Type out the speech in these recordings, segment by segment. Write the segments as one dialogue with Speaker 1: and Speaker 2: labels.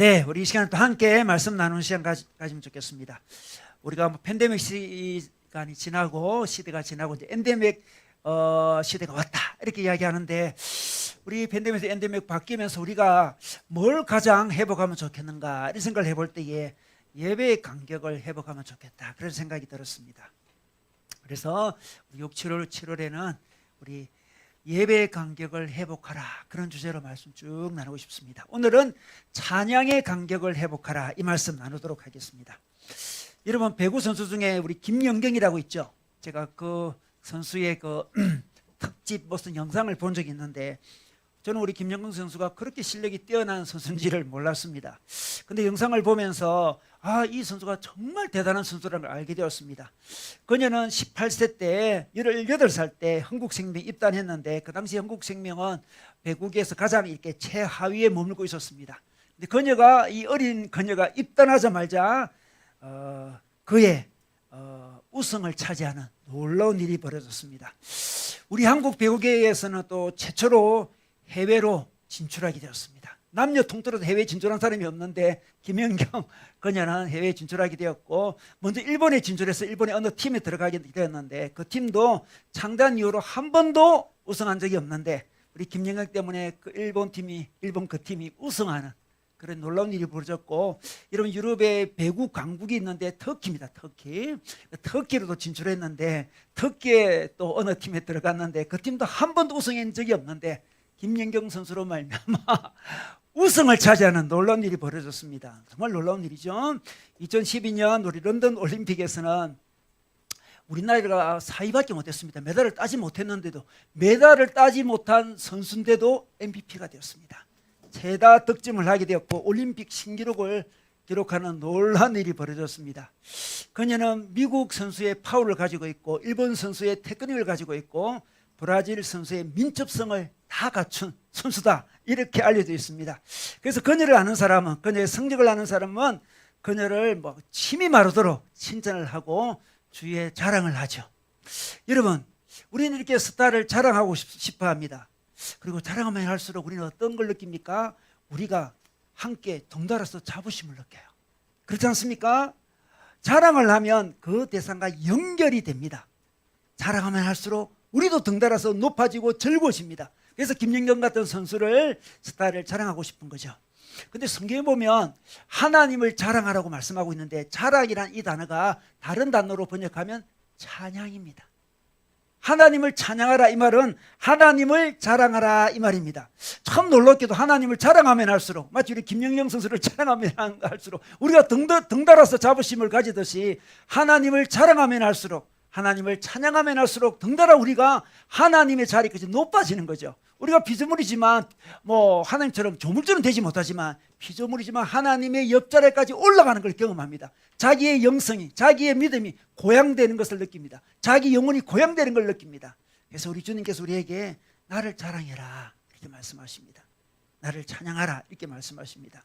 Speaker 1: 네, 우리 이 시간에 또 함께 말씀 나누는 시간 가지면 좋겠습니다. 우리가 뭐 팬데믹 시간이 지나고 시대가 지나고 이제 엔데믹 시대가 왔다 이렇게 이야기하는데, 우리 팬데믹에서 엔데믹 바뀌면서 우리가 뭘 가장 회복하면 좋겠는가 이런 생각을 해볼 때에 예배의 간격을 회복하면 좋겠다 그런 생각이 들었습니다. 그래서 6, 7월, 7월에는 우리 예배의 간격을 회복하라 그런 주제로 말씀 쭉 나누고 싶습니다. 오늘은 찬양의 간격을 회복하라 이 말씀 나누도록 하겠습니다. 여러분, 배구 선수 중에 우리 김연경이라고 있죠. 제가 그 선수의 그 특집 무슨 영상을 본 적이 있는데, 저는 우리 김연경 선수가 그렇게 실력이 뛰어난 선수인지를 몰랐습니다. 근데 영상을 보면서 이 선수가 정말 대단한 선수라는 걸 알게 되었습니다. 그녀는 18세 때 18살 때 한국생명 입단했는데, 그 당시 한국생명은 배구계에서 가장 이렇게 최하위에 머물고 있었습니다. 근데 그녀가, 이 어린 그녀가 입단하자마자 그의 우승을 차지하는 놀라운 일이 벌어졌습니다. 우리 한국 배구계에서는 또 최초로 해외로 진출하게 되었습니다. 남녀 통틀어서 해외 진출한 사람이 없는데 김연경 그녀는 해외에 진출하게 되었고, 먼저 일본에 진출해서 일본의 어느 팀에 들어가게 되었는데, 그 팀도 창단 이후로 한 번도 우승한 적이 없는데 우리 김연경 때문에 그 일본 그 팀이 우승하는 그런 놀라운 일이 벌어졌고, 여러분, 유럽에 배구 강국이 있는데 터키입니다. 터키로도 진출했는데, 터키에 또 어느 팀에 들어갔는데 그 팀도 한 번도 우승한 적이 없는데 김연경 선수로 말미암아 우승을 차지하는 놀라운 일이 벌어졌습니다. 정말 놀라운 일이죠. 2012년 우리 런던 올림픽에서는 우리나라가 4위밖에 못했습니다. 메달을 따지 못했는데도, 메달을 따지 못한 선수인데도 MVP가 되었습니다. 최다 득점을 하게 되었고 올림픽 신기록을 기록하는 놀라운 일이 벌어졌습니다. 그녀는 미국 선수의 파울을 가지고 있고, 일본 선수의 테크닉을 가지고 있고, 브라질 선수의 민첩성을 다 갖춘 선수다 이렇게 알려져 있습니다. 그래서 그녀를 아는 사람은, 그녀의 성적을 아는 사람은 그녀를 뭐 침이 마르도록 칭찬을 하고 주위에 자랑을 하죠. 여러분, 우리는 이렇게 스타를 자랑하고 싶어 합니다. 그리고 자랑하면 할수록 우리는 어떤 걸 느낍니까? 우리가 함께 덩달아서 자부심을 느껴요. 그렇지 않습니까? 자랑을 하면 그 대상과 연결이 됩니다. 자랑하면 할수록 우리도 덩달아서 높아지고 즐거워집니다. 그래서 김연경 같은 선수를, 스타를 자랑하고 싶은 거죠. 근데 성경에 보면 하나님을 자랑하라고 말씀하고 있는데, 자랑이란 이 단어가 다른 단어로 번역하면 찬양입니다. 하나님을 찬양하라 이 말은 하나님을 자랑하라 이 말입니다. 참 놀랍게도 하나님을 자랑하면 할수록, 마치 우리 김연경 선수를 자랑하면 할수록 우리가 덩달아서 자부심을 가지듯이, 하나님을 자랑하면 할수록, 하나님을 찬양하면 할수록 덩달아 우리가 하나님의 자리까지 높아지는 거죠. 우리가 피조물이지만, 뭐 하나님처럼 조물주는 되지 못하지만, 피조물이지만 하나님의 옆자리까지 올라가는 걸 경험합니다. 자기의 영성이, 자기의 믿음이 고양되는 것을 느낍니다. 자기 영혼이 고양되는 걸 느낍니다. 그래서 우리 주님께서 우리에게 나를 자랑해라 이렇게 말씀하십니다. 나를 찬양하라 이렇게 말씀하십니다.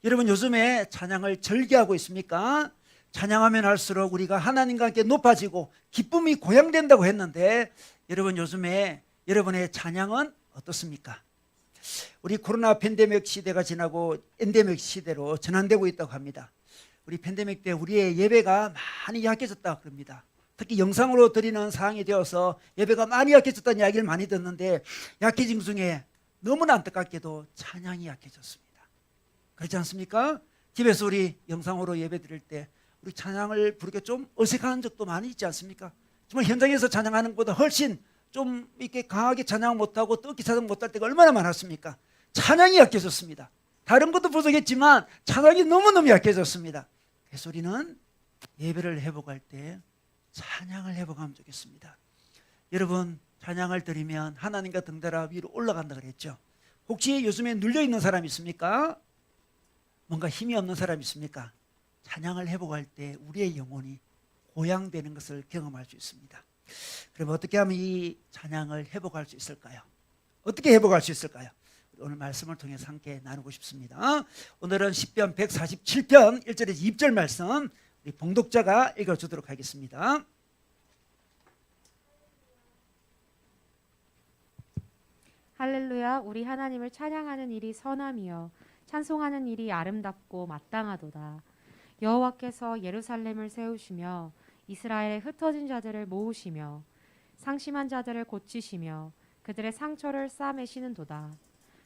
Speaker 1: 여러분, 요즘에 찬양을 절개하고 있습니까? 찬양하면 할수록 우리가 하나님과 함께 높아지고 기쁨이 고양된다고 했는데, 여러분, 요즘에 여러분의 찬양은 어떻습니까? 우리 코로나 팬데믹 시대가 지나고 엔데믹 시대로 전환되고 있다고 합니다. 우리 팬데믹 때 우리의 예배가 많이 약해졌다고 합니다. 특히 영상으로 드리는 상황이 되어서 예배가 많이 약해졌다는 이야기를 많이 듣는데, 약해진 중에 너무나 안타깝게도 찬양이 약해졌습니다. 그렇지 않습니까? 집에서 우리 영상으로 예배 드릴 때 우리 찬양을 부르기 좀 어색한 적도 많이 있지 않습니까? 정말 현장에서 찬양하는 것보다 훨씬 좀 이렇게 강하게 찬양 못하고 뜨겁게 찬양 못할 때가 얼마나 많았습니까? 찬양이 약해졌습니다. 다른 것도 부족했지만 찬양이 너무너무 약해졌습니다. 그래서 우리는 예배를 회복할 때 찬양을 회복하면 좋겠습니다. 여러분, 찬양을 드리면 하나님과 덩달아 위로 올라간다 그랬죠. 혹시 요즘에 눌려있는 사람 있습니까? 뭔가 힘이 없는 사람 있습니까? 찬양을 회복할 때 우리의 영혼이 고양되는 것을 경험할 수 있습니다. 그럼 어떻게 하면 이 찬양을 회복할 수 있을까요? 어떻게 회복할 수 있을까요? 오늘 말씀을 통해서 함께 나누고 싶습니다. 오늘은 시편 147편 1절에서 2절 말씀 우리 봉독자가 읽어주도록 하겠습니다.
Speaker 2: 할렐루야. 우리 하나님을 찬양하는 일이 선함이요 찬송하는 일이 아름답고 마땅하도다. 여호와께서 예루살렘을 세우시며 이스라엘의 흩어진 자들을 모으시며 상심한 자들을 고치시며 그들의 상처를 싸매시는도다.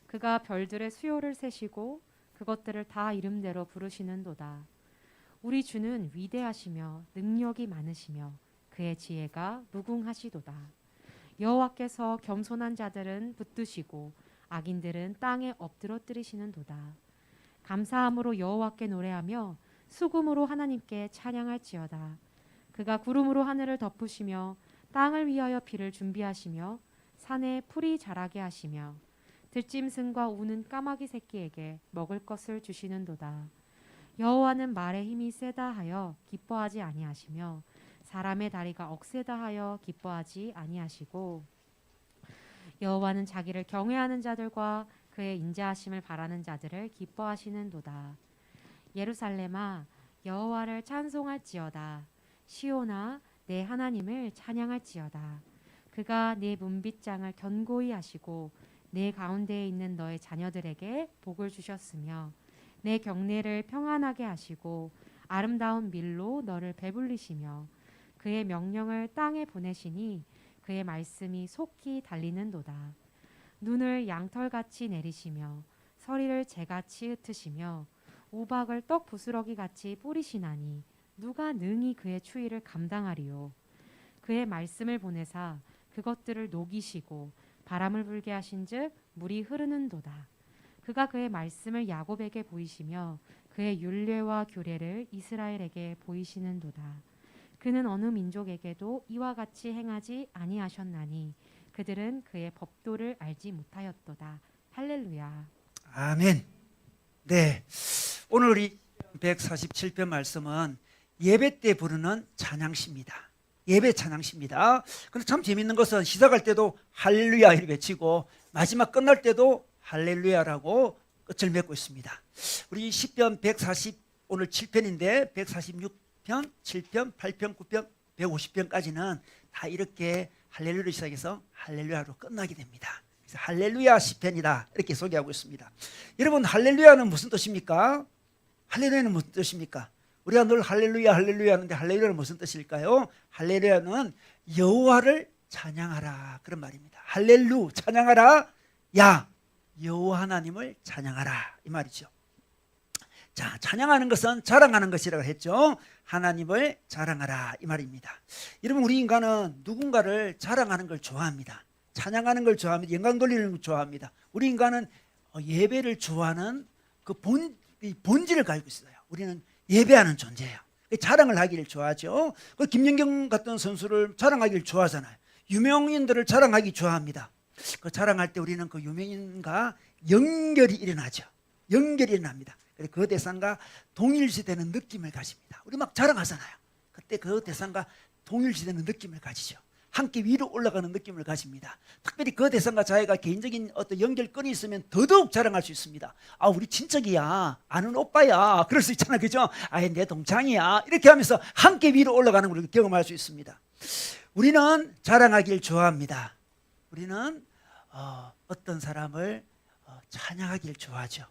Speaker 2: 그가 별들의 수요를 세시고 그것들을 다 이름대로 부르시는도다. 우리 주는 위대하시며 능력이 많으시며 그의 지혜가 무궁하시도다. 여호와께서 겸손한 자들은 붙드시고 악인들은 땅에 엎드러뜨리시는도다. 감사함으로 여호와께 노래하며 수금으로 하나님께 찬양할지어다. 그가 구름으로 하늘을 덮으시며 땅을 위하여 비를 준비하시며 산에 풀이 자라게 하시며 들짐승과 우는 까마귀 새끼에게 먹을 것을 주시는도다. 여호와는 말의 힘이 세다 하여 기뻐하지 아니하시며 사람의 다리가 억세다 하여 기뻐하지 아니하시고 여호와는 자기를 경외하는 자들과 그의 인자하심을 바라는 자들을 기뻐하시는도다. 예루살렘아 여호와를 찬송할지어다. 시온아 내 하나님을 찬양할지어다. 그가 네 문빗장을 견고히 하시고 내 가운데에 있는 너의 자녀들에게 복을 주셨으며 내 경내를 평안하게 하시고 아름다운 밀로 너를 배불리시며 그의 명령을 땅에 보내시니 그의 말씀이 속히 달리는도다. 눈을 양털같이 내리시며 서리를 재같이 흩으시며 우박을 떡 부스러기 같이 뿌리시나니 누가 능히 그의 추위를 감당하리요. 그의 말씀을 보내사 그것들을 녹이시고 바람을 불게 하신즉 물이 흐르는도다. 그가 그의 말씀을 야곱에게 보이시며 그의 율례와 규례를 이스라엘에게 보이시는도다. 그는 어느 민족에게도 이와 같이 행하지 아니하셨나니 그들은 그의 법도를 알지 못하였도다. 할렐루야.
Speaker 1: 아멘. 네, 오늘 우리 147편 말씀은 예배 때 부르는 찬양시입니다. 예배 찬양시입니다. 근데 참 재밌는 것은 시작할 때도 할렐루야 이렇게 외치고 마지막 끝날 때도 할렐루야라고 끝을 맺고 있습니다. 우리 시편 140 오늘 7편인데 146편, 7편, 8편, 9편, 150편까지는 다 이렇게 할렐루야로 시작해서 할렐루야로 끝나게 됩니다. 그래서 할렐루야 시편이다 이렇게 소개하고 있습니다. 여러분 할렐루야는 무슨 뜻입니까? 할렐루야는 무슨 뜻입니까? 우리가 늘 할렐루야 할렐루야 하는데 할렐루야는 무슨 뜻일까요? 할렐루야는 여호와를 찬양하라 그런 말입니다. 할렐루 찬양하라 야 여호와 하나님을 찬양하라 이 말이죠. 자, 찬양하는 것은 자랑하는 것이라고 했죠. 하나님을 자랑하라 이 말입니다. 여러분 우리 인간은 누군가를 자랑하는 걸 좋아합니다. 찬양하는 걸 좋아합니다. 영광 돌리는 걸 좋아합니다. 우리 인간은 예배를 좋아하는 그 본질을 가지고 있어요. 우리는 예배하는 존재예요. 자랑을 하기를 좋아하죠. 김연경 같은 선수를 자랑하기를 좋아하잖아요. 유명인들을 자랑하기 좋아합니다. 그 자랑할 때 우리는 그 유명인과 연결이 일어나죠. 연결이 일어납니다. 그래서 그 대상과 동일시되는 느낌을 가집니다. 우리 막 자랑하잖아요. 그때 그 대상과 동일시되는 느낌을 가지죠. 함께 위로 올라가는 느낌을 가집니다. 특별히 그 대상과 자기가 개인적인 어떤 연결권이 있으면 더더욱 자랑할 수 있습니다. 아, 우리 친척이야, 아는 오빠야, 그럴 수 있잖아요, 그죠? 아예 내 동창이야, 이렇게 하면서 함께 위로 올라가는 걸 경험할 수 있습니다. 우리는 자랑하길 좋아합니다. 우리는 어떤 사람을 찬양하길 좋아하죠.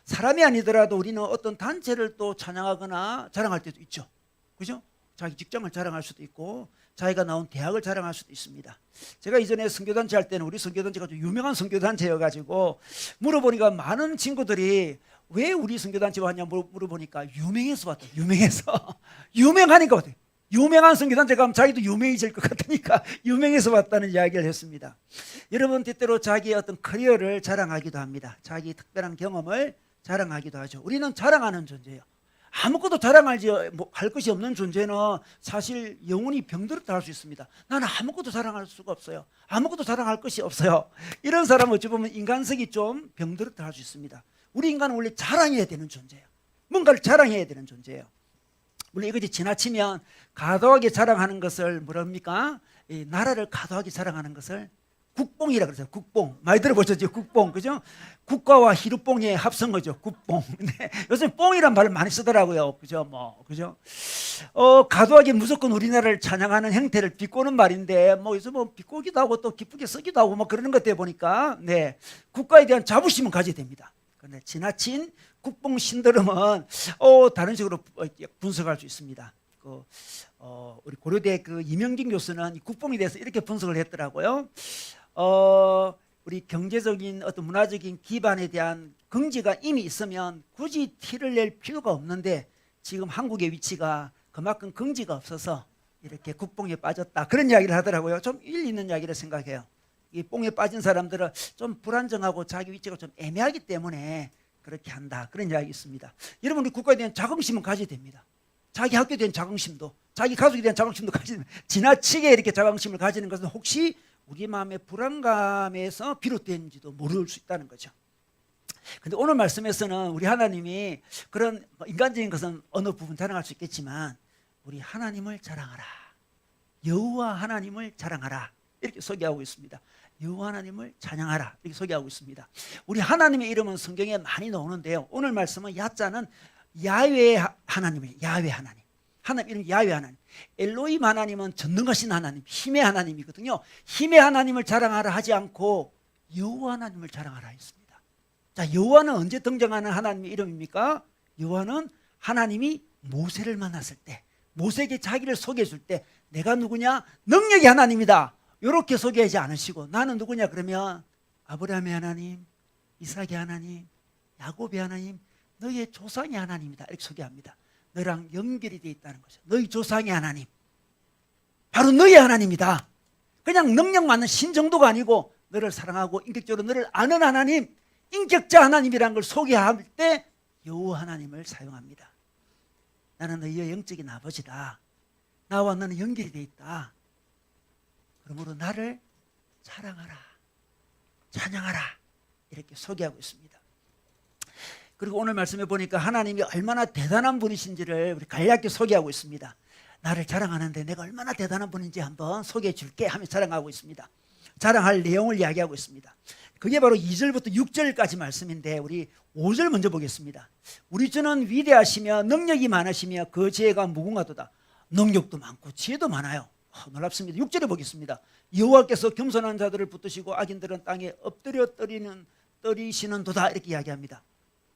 Speaker 1: 사람이 아니더라도 우리는 어떤 단체를 또 찬양하거나 자랑할 때도 있죠, 그죠? 자기 직장을 자랑할 수도 있고 자기가 나온 대학을 자랑할 수도 있습니다. 제가 이전에 선교단체 할 때는 우리 선교단체가 좀 유명한 선교단체여가지고 물어보니까 많은 친구들이 왜 우리 선교단체가 왔냐 물어보니까 유명해서 왔다. 유명해서 유명하니까 왔다. 유명한 선교단체 가면 자기도 유명해질 것 같으니까 유명해서 왔다는 이야기를 했습니다. 여러분 때때로 자기의 어떤 커리어를 자랑하기도 합니다. 자기 특별한 경험을 자랑하기도 하죠. 우리는 자랑하는 존재예요. 아무것도 자랑할 것이 없는 존재는 사실 영혼이 병들었다 할 수 있습니다. 나는 아무것도 자랑할 수가 없어요. 아무것도 자랑할 것이 없어요. 이런 사람은 어찌 보면 인간성이 좀 병들었다 할 수 있습니다. 우리 인간은 원래 자랑해야 되는 존재예요. 뭔가를 자랑해야 되는 존재예요. 물론 이것이 지나치면 과도하게 자랑하는 것을 뭐랍니까? 이 나라를 과도하게 자랑하는 것을 국뽕이라 그러죠. 국뽕. 많이 들어보셨죠? 국뽕. 그죠? 국가와 희루뽕의 합성어죠. 국뽕. 네. 요즘 뽕이란 말을 많이 쓰더라고요. 그죠? 그죠? 과도하게 무조건 우리나라를 찬양하는 행태를 비꼬는 말인데, 요즘 비꼬기도 하고 또 기쁘게 쓰기도 하고 그러는 것 때문에 보니까, 네. 국가에 대한 자부심은 가져야 됩니다. 그런데 지나친 국뽕 신드롬은 다른 식으로 분석할 수 있습니다. 우리 고려대 그 이명진 교수는 이 국뽕에 대해서 이렇게 분석을 했더라고요. 우리 경제적인 어떤 문화적인 기반에 대한 긍지가 이미 있으면 굳이 티를 낼 필요가 없는데 지금 한국의 위치가 그만큼 긍지가 없어서 이렇게 국뽕에 빠졌다, 그런 이야기를 하더라고요. 좀 일리 있는 이야기를 생각해요. 이 뽕에 빠진 사람들은 좀 불안정하고 자기 위치가 좀 애매하기 때문에 그렇게 한다, 그런 이야기 있습니다. 여러분, 우리 국가에 대한 자긍심은 가져야 됩니다. 자기 학교에 대한 자긍심도, 자기 가족에 대한 자긍심도 가지는, 지나치게 이렇게 자긍심을 가지는 것은 혹시 우리 마음의 불안감에서 비롯된지도 모를 수 있다는 거죠. 근데 오늘 말씀에서는 우리 하나님이 그런 인간적인 것은 어느 부분 자랑할 수 있겠지만 우리 하나님을 자랑하라, 여호와 하나님을 자랑하라, 이렇게 소개하고 있습니다. 여호와 하나님을 찬양하라, 이렇게 소개하고 있습니다. 우리 하나님의 이름은 성경에 많이 나오는데요, 오늘 말씀은 야자는 야훼 하나님이에요. 야훼 하나님. 하나님 이름 야훼 하나님. 엘로힘 하나님은 전능하신 하나님, 힘의 하나님이거든요. 힘의 하나님을 자랑하라 하지 않고 여호와 하나님을 자랑하라 했습니다. 자, 여호와는 언제 등장하는 하나님의 이름입니까? 여호와는 하나님이 모세를 만났을 때, 모세에게 자기를 소개해 줄 때 내가 누구냐? 능력의 하나님이다, 이렇게 소개하지 않으시고 나는 누구냐 그러면 아브라함의 하나님, 이삭의 하나님, 야곱의 하나님, 너희의 조상의 하나님이다, 이렇게 소개합니다. 너랑 연결이 되어 있다는 거죠. 너희 조상의 하나님, 바로 너희 하나님이다. 그냥 능력 많은 신 정도가 아니고 너를 사랑하고 인격적으로 너를 아는 하나님, 인격자 하나님이라는 걸 소개할 때 여호와 하나님을 사용합니다. 나는 너희의 영적인 아버지다, 나와 너는 연결이 되어 있다, 그러므로 나를 사랑하라, 찬양하라, 이렇게 소개하고 있습니다. 그리고 오늘 말씀에 보니까 하나님이 얼마나 대단한 분이신지를 우리 간략히 소개하고 있습니다. 나를 자랑하는데 내가 얼마나 대단한 분인지 한번 소개해 줄게 하며 자랑하고 있습니다. 자랑할 내용을 이야기하고 있습니다. 그게 바로 2절부터 6절까지 말씀인데 우리 5절 먼저 보겠습니다. 우리 주는 위대하시며 능력이 많으시며 그 지혜가 무궁하도다. 능력도 많고 지혜도 많아요. 놀랍습니다. 6절에 보겠습니다. 여호와께서 겸손한 자들을 붙드시고 악인들은 땅에 엎드려 떨이시는 도다, 이렇게 이야기합니다.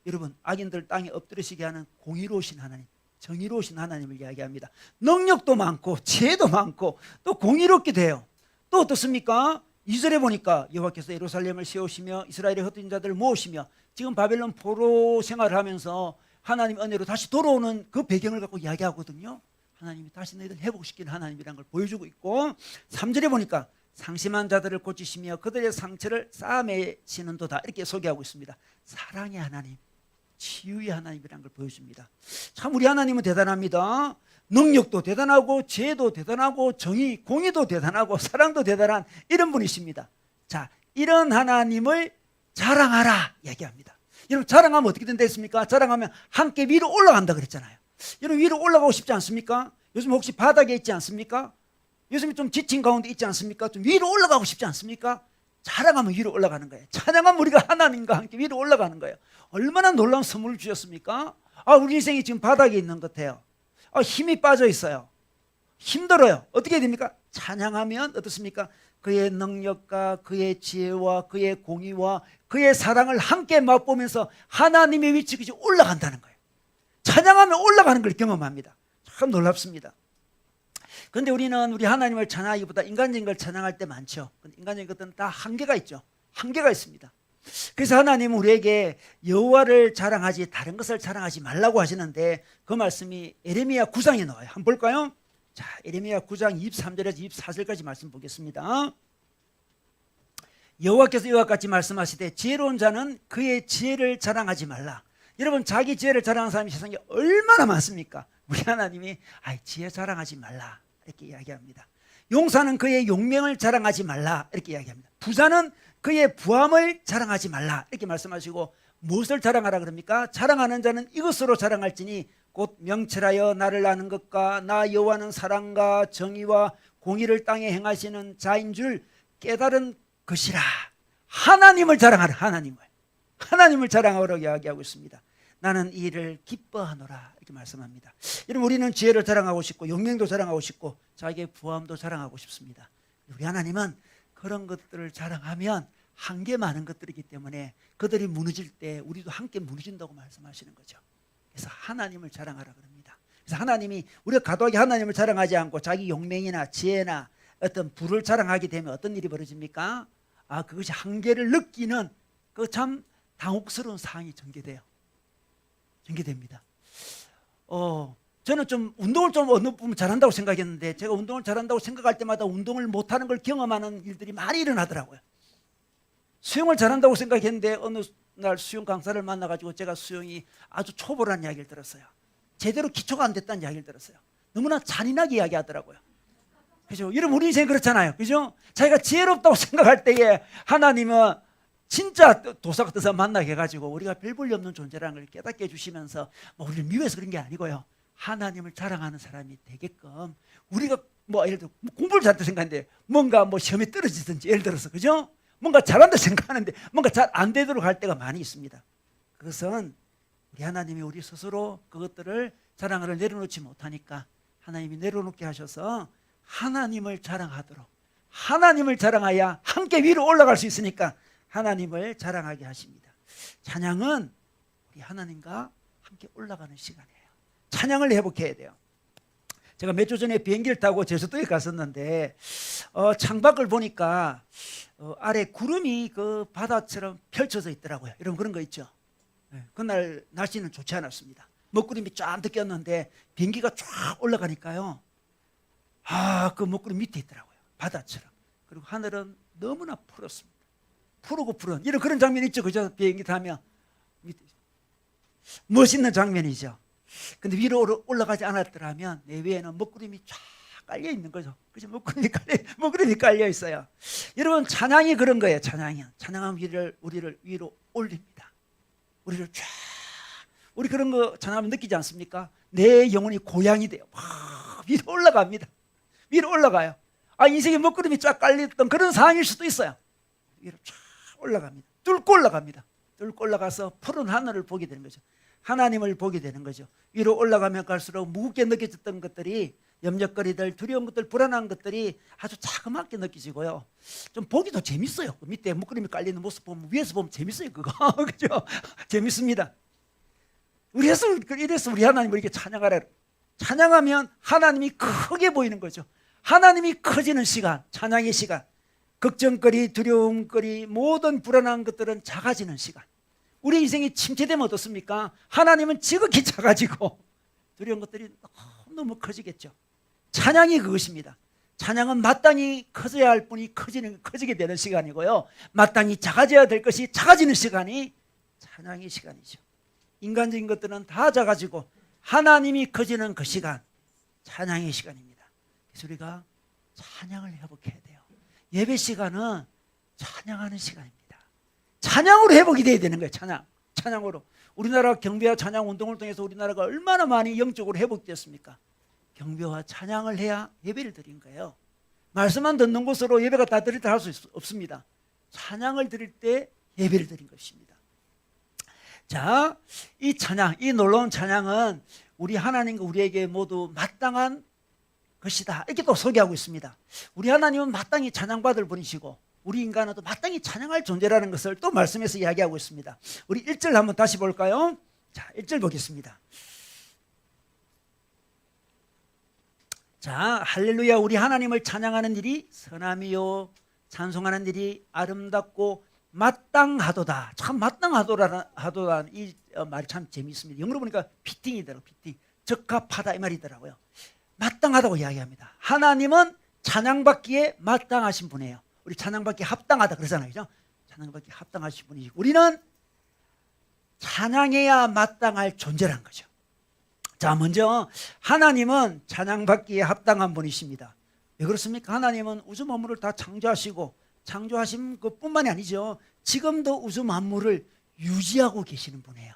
Speaker 1: 여러분, 악인들 땅에 엎드리시게 하는 공의로우신 하나님, 정의로우신 하나님을 이야기합니다. 능력도 많고 지혜도 많고 또 공의롭기도 해요. 또 어떻습니까? 2절에 보니까 여호와께서 예루살렘을 세우시며 이스라엘의 흩어진 자들을 모으시며, 지금 바벨론 포로 생활을 하면서 하나님 은혜로 다시 돌아오는 그 배경을 갖고 이야기하거든요. 하나님이 다시 너희들 회복시키는 하나님이라는 걸 보여주고 있고, 3절에 보니까 상심한 자들을 고치시며 그들의 상처를 싸매시는 도다, 이렇게 소개하고 있습니다. 사랑의 하나님, 치유의 하나님이라는 걸 보여줍니다. 참 우리 하나님은 대단합니다. 능력도 대단하고 지혜도 대단하고 정의, 공의도 대단하고 사랑도 대단한 이런 분이십니다. 자, 이런 하나님을 자랑하라 얘기합니다. 여러분, 자랑하면 어떻게 된다 했습니까? 자랑하면 함께 위로 올라간다 그랬잖아요. 여러분, 위로 올라가고 싶지 않습니까? 요즘 혹시 바닥에 있지 않습니까? 요즘 좀 지친 가운데 있지 않습니까? 좀 위로 올라가고 싶지 않습니까? 자랑하면 위로 올라가는 거예요. 찬양하면 우리가 하나님과 함께 위로 올라가는 거예요. 얼마나 놀라운 선물을 주셨습니까? 우리 인생이 지금 바닥에 있는 것 같아요. 힘이 빠져 있어요. 힘들어요. 어떻게 됩니까? 찬양하면 어떻습니까? 그의 능력과 그의 지혜와 그의 공의와 그의 사랑을 함께 맛보면서 하나님의 위치까지 올라간다는 거예요. 찬양하면 올라가는 걸 경험합니다. 참 놀랍습니다. 그런데 우리는 우리 하나님을 찬양하기보다 인간적인 걸 찬양할 때 많죠. 인간적인 것들은 다 한계가 있죠. 한계가 있습니다. 그래서 하나님은 우리에게 여호와를 자랑하지 다른 것을 자랑하지 말라고 하시는데, 그 말씀이 에레미야 9장에 나와요. 한번 볼까요? 자, 에레미야 9장 23절에서 24절까지 말씀 보겠습니다. 여호와께서 이와 같이 말씀하시되 지혜로운 자는 그의 지혜를 자랑하지 말라. 여러분, 자기 지혜를 자랑하는 사람이 세상에 얼마나 많습니까? 우리 하나님이 지혜 자랑하지 말라, 이렇게 이야기합니다. 용사는 그의 용명을 자랑하지 말라, 이렇게 이야기합니다. 부자는 그의 부함을 자랑하지 말라, 이렇게 말씀하시고, 무엇을 자랑하라 그럽니까? 자랑하는 자는 이것으로 자랑할지니 곧 명철하여 나를 아는 것과 나 여호와는 사랑과 정의와 공의를 땅에 행하시는 자인 줄 깨달은 것이라. 하나님을 자랑하라. 하나님을 자랑하라고 이야기하고 있습니다. 나는 이 일을 기뻐하노라, 이렇게 말씀합니다. 여러분, 우리는 지혜를 자랑하고 싶고 용맹도 자랑하고 싶고 자기의 부함도 자랑하고 싶습니다. 우리 하나님은 그런 것들을 자랑하면 한계 많은 것들이기 때문에 그들이 무너질 때 우리도 함께 무너진다고 말씀하시는 거죠. 그래서 하나님을 자랑하라 그럽니다. 그래서 하나님이 우리가 과도하게 하나님을 자랑하지 않고 자기 용맹이나 지혜나 어떤 부를 자랑하게 되면 어떤 일이 벌어집니까? 그것이 한계를 느끼는 그 참 당혹스러운 상황이 전개됩니다. 저는 좀 운동을 좀 어느 부분 잘한다고 생각했는데 제가 운동을 잘한다고 생각할 때마다 운동을 못하는 걸 경험하는 일들이 많이 일어나더라고요. 수영을 잘한다고 생각했는데 어느 날 수영 강사를 만나가지고 제가 수영이 아주 초보라는 이야기를 들었어요. 제대로 기초가 안 됐다는 이야기를 들었어요. 너무나 잔인하게 이야기하더라고요. 그죠? 여러분 우리 인생 그렇잖아요. 그죠? 자기가 지혜롭다고 생각할 때에 하나님은 진짜 도사가 떠서 만나게 해가지고 우리가 별 볼일 없는 존재라는 걸 깨닫게 해주시면서 우리를 미워해서 그런 게 아니고요. 하나님을 자랑하는 사람이 되게끔 우리가 예를 들어 공부를 잘했다 생각하는데 뭔가 시험에 떨어지든지 예를 들어서 그죠? 뭔가 잘한다 생각하는데 뭔가 잘 안 되도록 할 때가 많이 있습니다. 그것은 우리 하나님이 우리 스스로 그것들을 자랑을 내려놓지 못하니까 하나님이 내려놓게 하셔서 하나님을 자랑하도록 하나님을 자랑해야 함께 위로 올라갈 수 있으니까 하나님을 자랑하게 하십니다. 찬양은 우리 하나님과 함께 올라가는 시간이에요. 찬양을 회복해야 돼요. 제가 몇 주 전에 비행기를 타고 제주도에 갔었는데 창밖을 보니까 아래 구름이 그 바다처럼 펼쳐져 있더라고요. 여러분 그런 거 있죠? 그날 날씨는 좋지 않았습니다. 먹구름이 쫙 꼈는데 비행기가 쫙 올라가니까요. 그 먹구름 밑에 있더라고요. 바다처럼. 그리고 하늘은 너무나 푸렇습니다. 푸르고 푸른 이런 그런 장면 있죠. 그죠? 비행기 타면 밑에 멋있는 장면이죠. 근데 위로 올라가지 않았더라면 내외에는 먹구름이 쫙 깔려 있는 거죠. 그죠? 먹구름이 깔려 있어요. 여러분 찬양이 그런 거예요. 찬양은 우리를 위로 올립니다. 우리를 쫙 우리 그런 거 찬양하면 느끼지 않습니까? 내 영혼이 고향이 돼요. 위로 올라갑니다. 위로 올라가요. 인생에 먹구름이 쫙 깔렸던 그런 상황일 수도 있어요. 위로 쫙 올라갑니다. 뚫고 올라갑니다. 뚫고 올라가서 푸른 하늘을 보게 되는 거죠. 하나님을 보게 되는 거죠. 위로 올라가면 갈수록 무겁게 느껴졌던 것들이 염려거리들, 두려운 것들, 불안한 것들이 아주 자그맣게 느껴지고요. 좀 보기도 재밌어요. 그 밑에 먹구름이 깔리는 모습 보면 위에서 보면 재밌어요. 그거 그죠? 재밌습니다. 이래서 우리 하나님을 이렇게 찬양하라. 찬양하면 하나님이 크게 보이는 거죠. 하나님이 커지는 시간, 찬양의 시간. 걱정거리, 두려움거리, 모든 불안한 것들은 작아지는 시간. 우리 인생이 침체되면 어떻습니까? 하나님은 지극히 작아지고 두려운 것들이 너무 커지겠죠. 찬양이 그것입니다. 찬양은 마땅히 커져야 할 분이 커지게 되는 시간이고요. 마땅히 작아져야 될 것이 작아지는 시간이 찬양의 시간이죠. 인간적인 것들은 다 작아지고 하나님이 커지는 그 시간, 찬양의 시간입니다. 그래서 우리가 찬양을 회복해야 돼요. 예배 시간은 찬양하는 시간입니다. 찬양으로 회복이 돼야 되는 거예요. 찬양으로. 우리나라 경배와 찬양 운동을 통해서 우리나라가 얼마나 많이 영적으로 회복됐습니까? 경배와 찬양을 해야 예배를 드린 거예요. 말씀만 듣는 것으로 예배가 다 드릴 때 할 수 없습니다. 찬양을 드릴 때 예배를 드린 것입니다. 자, 이 찬양, 이 놀라운 찬양은 우리 하나님과 우리에게 모두 마땅한 것이다. 이렇게 또 소개하고 있습니다. 우리 하나님은 마땅히 찬양받을 분이시고 우리 인간은 또 마땅히 찬양할 존재라는 것을 또 말씀에서 이야기하고 있습니다. 우리 1절 한번 다시 볼까요? 자, 1절 보겠습니다. 자, 할렐루야. 우리 하나님을 찬양하는 일이 선함이요 찬송하는 일이 아름답고 마땅하도다. 참 마땅하도라는 이 말이 참 재미있습니다. 영어로 보니까 피팅이더라고요. 피팅. 적합하다 이 말이더라고요. 마땅하다고 이야기합니다. 하나님은 찬양받기에 마땅하신 분이에요. 우리 찬양받기에 합당하다 그러잖아요. 그죠? 찬양받기에 합당하신 분이시고 우리는 찬양해야 마땅할 존재라는 거죠. 자, 먼저 하나님은 찬양받기에 합당한 분이십니다. 왜 그렇습니까? 하나님은 우주 만물을 다 창조하시고 창조하신 것뿐만이 아니죠. 지금도 우주 만물을 유지하고 계시는 분이에요.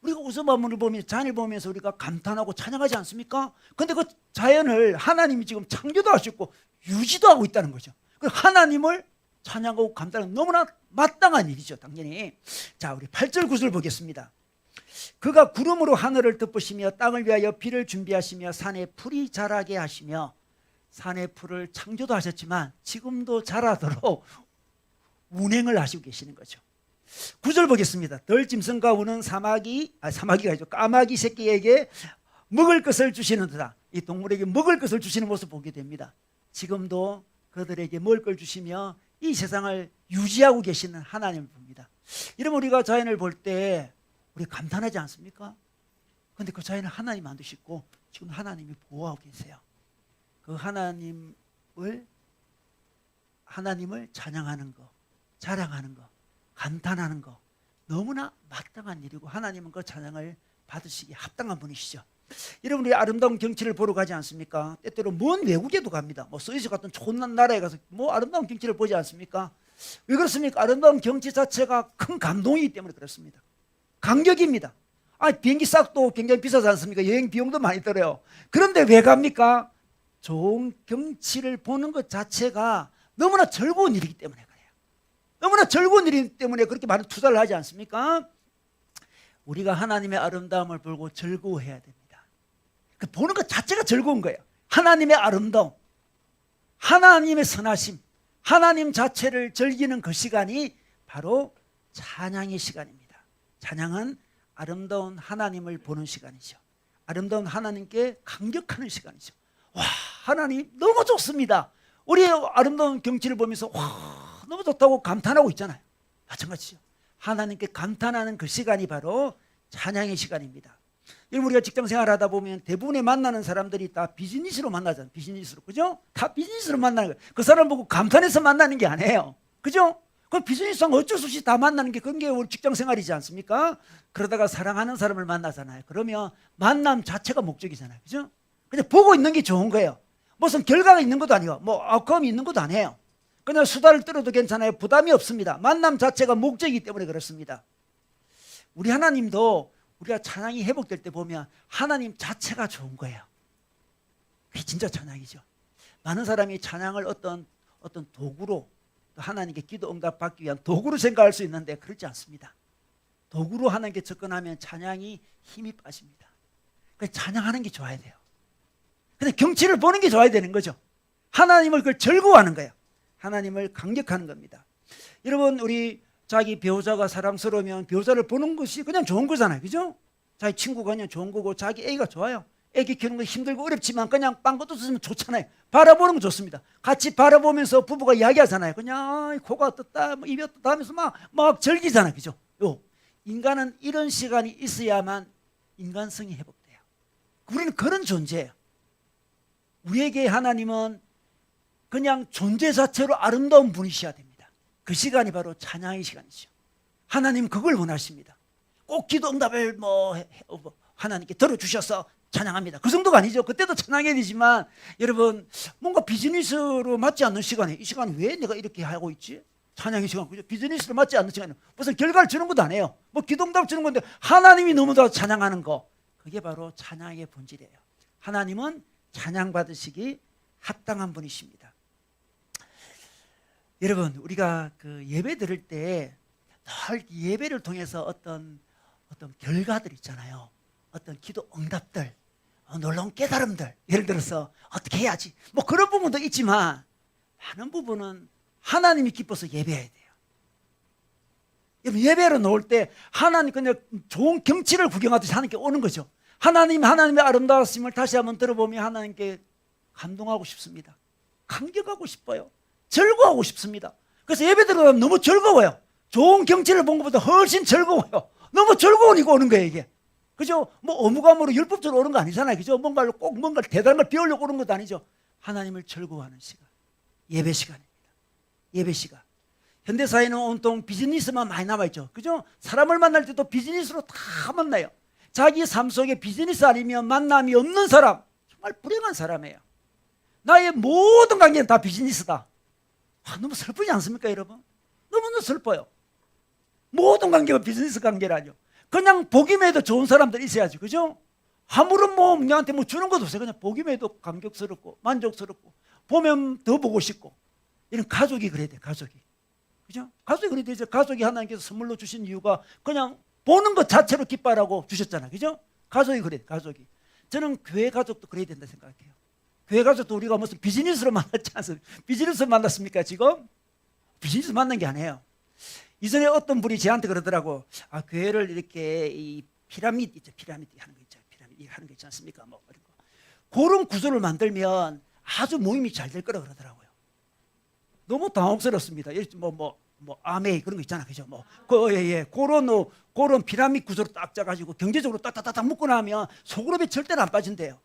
Speaker 1: 우리가 우주 만물을 보면서 자연을 보면서 우리가 감탄하고 찬양하지 않습니까? 그런데 그 자연을 하나님이 지금 창조도 하셨고 유지도 하고 있다는 거죠. 하나님을 찬양하고 감탄하는 너무나 마땅한 일이죠. 당연히. 자, 우리 8절 9절 보겠습니다. 그가 구름으로 하늘을 덮으시며 땅을 위하여 비를 준비하시며 산에 풀이 자라게 하시며 산의 풀을 창조도 하셨지만 지금도 자라도록 운행을 하시고 계시는 거죠. 9절 보겠습니다. 덜짐승과 우는 사마귀가 아니죠. 까마귀 새끼에게 먹을 것을 주시는도다. 이 동물에게 먹을 것을 주시는 모습을 보게 됩니다. 지금도 그들에게 먹을 걸 주시며 이 세상을 유지하고 계시는 하나님을 봅니다. 이러면 우리가 자연을 볼 때 우리 감탄하지 않습니까? 그런데 그 자연을 하나님 만드시고 지금 하나님이 보호하고 계세요. 그 하나님을 찬양하는 거, 자랑하는 거, 감탄하는 거 너무나 마땅한 일이고 하나님은 그 찬양을 받으시기에 합당한 분이시죠. 여러분, 우리 아름다운 경치를 보러 가지 않습니까? 때때로 먼 외국에도 갑니다. 뭐 스위스 같은 좋은 나라에 가서 뭐 아름다운 경치를 보지 않습니까? 왜 그렇습니까? 아름다운 경치 자체가 큰 감동이기 때문에 그렇습니다. 감격입니다. 비행기 싹도 굉장히 비싸지 않습니까? 여행 비용도 많이 들어요. 그런데 왜 갑니까? 좋은 경치를 보는 것 자체가 너무나 즐거운 일이기 때문에 그래요. 너무나 즐거운 일이기 때문에 그렇게 많은 투자를 하지 않습니까? 우리가 하나님의 아름다움을 보고 즐거워해야 됩니다. 그 보는 것 자체가 즐거운 거예요. 하나님의 아름다움, 하나님의 선하심, 하나님 자체를 즐기는 그 시간이 바로 찬양의 시간입니다. 찬양은 아름다운 하나님을 보는 시간이죠. 아름다운 하나님께 감격하는 시간이죠. 와, 하나님 너무 좋습니다. 우리 아름다운 경치를 보면서 와, 너무 좋다고 감탄하고 있잖아요. 마찬가지죠. 하나님께 감탄하는 그 시간이 바로 찬양의 시간입니다. 우리가 직장 생활하다 보면 대부분의 만나는 사람들이 다 비즈니스로 만나잖아요. 비즈니스로, 그죠? 다 비즈니스로 만나는 거예요. 그 사람 보고 감탄해서 만나는 게 아니에요. 그죠? 그 비즈니스랑 어쩔 수 없이 다 만나는 게 그게 우리 직장 생활이지 않습니까? 그러다가 사랑하는 사람을 만나잖아요. 그러면 만남 자체가 목적이잖아요. 그죠? 그냥 보고 있는 게 좋은 거예요. 무슨 결과가 있는 것도 아니고 뭐 아웃컴이 있는 것도 아니에요. 그냥 수다를 떨어도 괜찮아요. 부담이 없습니다. 만남 자체가 목적이기 때문에 그렇습니다. 우리 하나님도 우리가 찬양이 회복될 때 보면 하나님 자체가 좋은 거예요. 그게 진짜 찬양이죠. 많은 사람이 찬양을 어떤 도구로, 하나님께 기도 응답 받기 위한 도구로 생각할 수 있는데 그렇지 않습니다. 도구로 하나님께 접근하면 찬양이 힘이 빠집니다. 그래서 찬양하는 게 좋아야 돼요. 근데 경치를 보는 게 좋아야 되는 거죠. 하나님을 그걸 즐거워하는 거예요. 하나님을 감격하는 겁니다. 여러분, 우리 자기 배우자가 사랑스러우면 배우자를 보는 것이 그냥 좋은 거잖아요. 그죠? 자기 친구가 그냥 좋은 거고 자기 애가 좋아요. 애기 키우는 거 힘들고 어렵지만 그냥 빵것도 쓰면 좋잖아요. 바라보는 거 좋습니다. 같이 바라보면서 부부가 이야기하잖아요. 그냥 코가 어떻다, 입이 어떻다 하면서 막 즐기잖아요. 그죠? 인간은 이런 시간이 있어야만 인간성이 회복돼요. 우리는 그런 존재예요. 우리에게 하나님은 그냥 존재 자체로 아름다운 분이셔야 됩니다. 그 시간이 바로 찬양의 시간이죠. 하나님 그걸 원하십니다. 꼭 기도 응답을 하나님께 들어주셔서 찬양합니다. 그 정도가 아니죠. 그때도 찬양해야 되지만 여러분, 뭔가 비즈니스로 맞지 않는 시간에 이 시간에 왜 내가 이렇게 하고 있지? 찬양의 시간, 그죠? 비즈니스로 맞지 않는 시간에 무슨 결과를 주는 것도 아니에요. 뭐 기도 응답 주는 건데 하나님이 너무나 찬양하는 거, 그게 바로 찬양의 본질이에요. 하나님은 찬양받으시기 합당한 분이십니다. 여러분, 우리가 그 예배 드릴 때 늘 예배를 통해서 어떤 결과들 있잖아요. 어떤 기도 응답들, 놀라운 깨달음들, 예를 들어서 어떻게 해야지, 뭐 그런 부분도 있지만 많은 부분은 하나님이 기뻐서 예배해야 돼요. 여러분, 예배로 나올 때 하나님 그냥 좋은 경치를 구경하듯이 하나님께 오는 거죠. 하나님의 아름다우심을 다시 한번 들어보면 하나님께 감동하고 싶습니다. 감격하고 싶어요. 즐거워하고 싶습니다. 그래서 예배 들어가면 너무 즐거워요. 좋은 경치를 본 것보다 훨씬 즐거워요. 너무 즐거우니까 오는 거예요, 이게. 그죠? 뭐 어무감으로 율법적으로 오는 거 아니잖아요. 그죠? 뭔가를 대단한 걸 배우려고 오는 것도 아니죠. 하나님을 즐거워하는 시간. 예배 시간입니다. 예배 시간. 현대사회는 온통 비즈니스만 많이 남아있죠. 그죠? 사람을 만날 때도 비즈니스로 다 만나요. 자기 삶 속에 비즈니스 아니면 만남이 없는 사람, 정말 불행한 사람이에요. 나의 모든 관계는 다 비즈니스다. 너무 슬프지 않습니까, 여러분? 너무너무 슬퍼요. 모든 관계가 비즈니스 관계라뇨. 그냥 보기만 해도 좋은 사람들 있어야지, 그죠? 아무런 나한테 주는 것도 없어요. 그냥 보기만 해도 감격스럽고 만족스럽고 보면 더 보고 싶고. 이런 가족이 그래야 돼, 가족이. 그죠? 가족이 그래야 되죠. 가족이 하나님께서 선물로 주신 이유가 그냥 보는 것 자체로 기뻐하라고 주셨잖아요. 그죠? 가족이 그래야 돼, 가족이. 저는 교회 가족도 그래야 된다 생각해요. 교회 가족도 우리가 무슨 비즈니스로 만났지 않습니까? 비즈니스로 만났습니까, 지금? 비즈니스 만난 게 아니에요. 이전에 어떤 분이 저한테 그러더라고. 아, 교회를 이렇게 이 피라미드 있죠. 피라미드 하는 거 있죠. 피라미드 하는 거 있지 않습니까? 뭐 그런 구조를 만들면 아주 모임이 잘 될 거라 그러더라고요. 너무 당혹스럽습니다. 아메이 그런 거 있잖아, 그죠? 그런 피라미드 구조로 딱 짜가지고 경제적으로 딱딱딱 묶고 나면 소그룹이 절대로 안 빠진대요.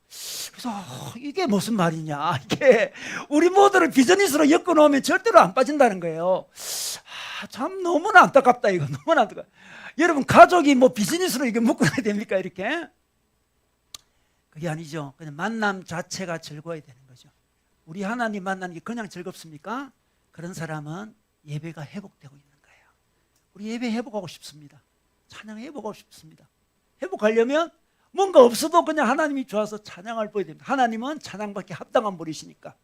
Speaker 1: 그래서 이게 무슨 말이냐? 이게 우리 모두를 비즈니스로 엮어 놓으면 절대로 안 빠진다는 거예요. 참 너무나 안타깝다 이거. 너무나 안타깝다. 여러분 가족이 뭐 비즈니스로 이게 묶어야 됩니까 이렇게? 그게 아니죠. 그냥 만남 자체가 즐거워야 되는 거죠. 우리 하나님 만나는 게 그냥 즐겁습니까? 그런 사람은 예배가 회복되고 있는 거예요. 우리 예배 회복하고 싶습니다. 찬양 회복하고 싶습니다. 회복하려면 뭔가 없어도 그냥 하나님이 좋아서 찬양을 보여야 됩니다. 하나님은 찬양밖에 합당한 분이시니까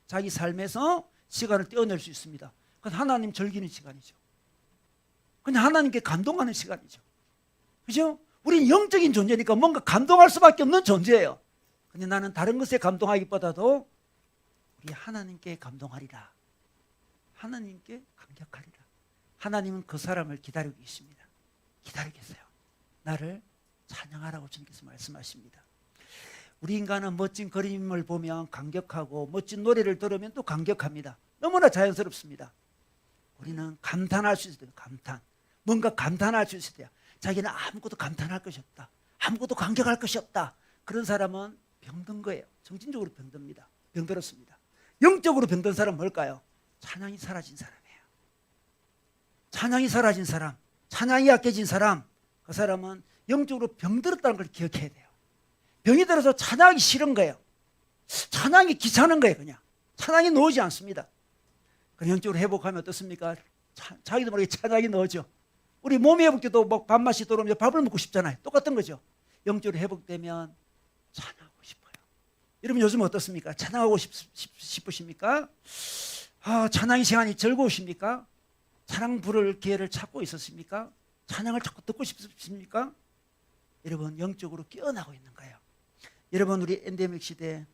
Speaker 1: 자기 삶에서 시간을 떼어낼 수 있습니다. 그건 하나님 즐기는 시간이죠. 그냥 하나님께 감동하는 시간이죠. 그죠? 우린 영적인 존재니까 뭔가 감동할 수밖에 없는 존재예요. 근데 나는 다른 것에 감동하기보다도 우리 하나님께 감동하리라. 하나님께 감격하리라. 하나님은 그 사람을 기다리고 계십니다. 기다리고 계세요. 나를 찬양하라고 주님께서 말씀하십니다. 우리 인간은 멋진 그림을 보면 감격하고 멋진 노래를 들으면 또 감격합니다. 너무나 자연스럽습니다. 우리는 감탄할 수 있어야 돼요. 감탄. 뭔가 감탄할 수 있어야 돼요. 자기는 아무것도 감탄할 것이 없다. 아무것도 감격할 것이 없다. 그런 사람은 병든 거예요. 정신적으로 병듭니다. 병들었습니다. 영적으로 병든 사람은 뭘까요? 찬양이 사라진 사람이에요. 찬양이 사라진 사람, 찬양이 약해진 사람, 그 사람은 영적으로 병들었다는 걸 기억해야 돼요. 병이 들어서 찬양하기 싫은 거예요. 찬양이 귀찮은 거예요. 그냥 찬양이 나오지 않습니다. 그럼 영적으로 회복하면 어떻습니까? 자기도 모르게 찬양이 나오죠. 우리 몸이 회복돼도 뭐 밥맛이 돌아오면 밥을 먹고 싶잖아요. 똑같은 거죠. 영적으로 회복되면 찬양하고 싶어요. 여러분 요즘 어떻습니까? 찬양하고 싶으십니까? 찬양의 시간이 즐거우십니까? 찬양 부를 기회를 찾고 있었습니까? 찬양을 자꾸 듣고 싶습니까? 여러분 영적으로 깨어나고 있는 거예요. 여러분 우리 엔데믹 시대에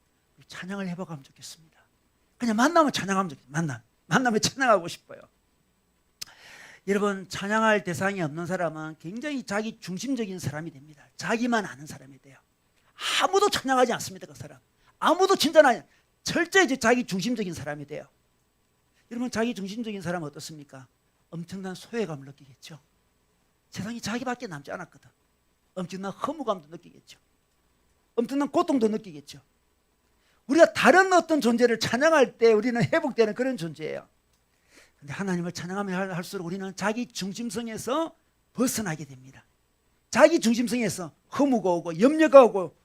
Speaker 1: 찬양을 회복하면 좋겠습니다. 그냥 만나면 찬양하면 좋겠습니다. 만나면 찬양하고 싶어요. 여러분 찬양할 대상이 없는 사람은 굉장히 자기 중심적인 사람이 됩니다. 자기만 아는 사람이 돼요. 아무도 찬양하지 않습니다. 그 사람 아무도 칭찬하지 않아요. 철저히 자기 중심적인 사람이 돼요. 여러분 자기 중심적인 사람은 어떻습니까? 엄청난 소외감을 느끼겠죠. 세상이 자기밖에 남지 않았거든. 엄청난 허무감도 느끼겠죠. 엄청난 고통도 느끼겠죠. 우리가 다른 어떤 존재를 찬양할 때 우리는 회복되는 그런 존재예요. 근데 하나님을 찬양하면 할수록 우리는 자기 중심성에서 벗어나게 됩니다. 자기 중심성에서 허무가 오고 염려가 오고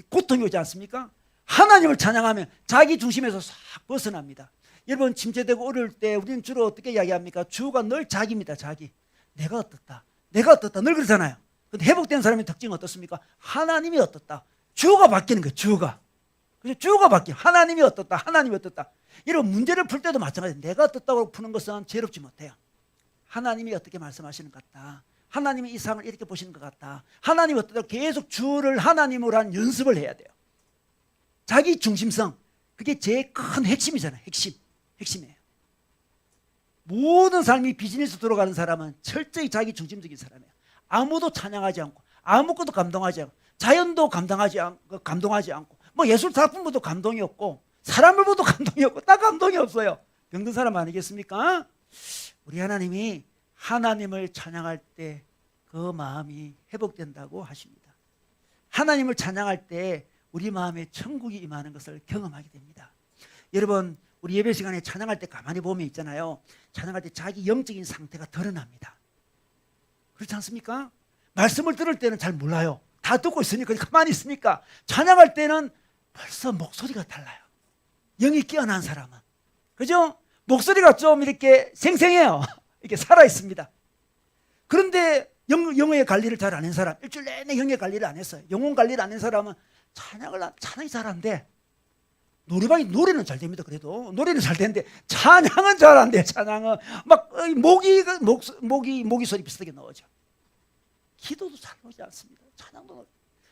Speaker 1: 고통이 오지 않습니까? 하나님을 찬양하면 자기 중심에서 싹 벗어납니다. 여러분 침체되고 어려울 때 우리는 주로 어떻게 이야기합니까? 주가 늘 자기입니다. 자기. 내가 어떻다. 내가 어떻다. 늘 그러잖아요. 근데 회복된 사람의 특징은 어떻습니까? 하나님이 어떻다. 주가 바뀌는 거예요. 주가. 그래서 주가 바뀌어. 하나님이 어떻다. 하나님이 어떻다. 여러분 문제를 풀 때도 마찬가지예요. 내가 어떻다고 푸는 것은 지혜롭지 못해요. 하나님이 어떻게 말씀하시는 것 같다. 하나님이 이 상을 이렇게 보시는 것 같다. 하나님이 어떻다. 계속 주를 하나님으로 한 연습을 해야 돼요. 자기 중심성. 그게 제일 큰 핵심이잖아요. 핵심이에요. 모든 삶이 비즈니스 들어가는 사람은 철저히 자기 중심적인 사람이에요. 아무도 찬양하지 않고 아무것도 감동하지 않고 자연도 감동하지 않고 뭐 예술 작품보다 감동이 없고 사람을 보도 감동이 없고 다 감동이 없어요. 병든 사람 아니겠습니까? 우리 하나님이 하나님을 찬양할 때 그 마음이 회복된다고 하십니다. 하나님을 찬양할 때 우리 마음에 천국이 임하는 것을 경험하게 됩니다. 여러분 우리 예배 시간에 찬양할 때 가만히 보면 있잖아요. 찬양할 때 자기 영적인 상태가 드러납니다. 그렇지 않습니까? 말씀을 들을 때는 잘 몰라요. 다 듣고 있으니까 가만히 있으니까 찬양할 때는 벌써 목소리가 달라요. 영이 깨어난 사람은. 그죠? 목소리가 좀 이렇게 생생해요. 이렇게 살아있습니다. 그런데 영의 관리를 잘 안 한 사람, 일주일 내내 영의 관리를 안 했어요. 영혼 관리를 안 한 사람은 찬양이 잘 안 돼. 노래는 잘 됩니다. 그래도 노래는 잘 되는데 찬양은 잘 안 돼. 찬양은 막 모기 소리 비슷하게 나오죠. 기도도 잘 나오지 않습니다. 찬양도 나오죠.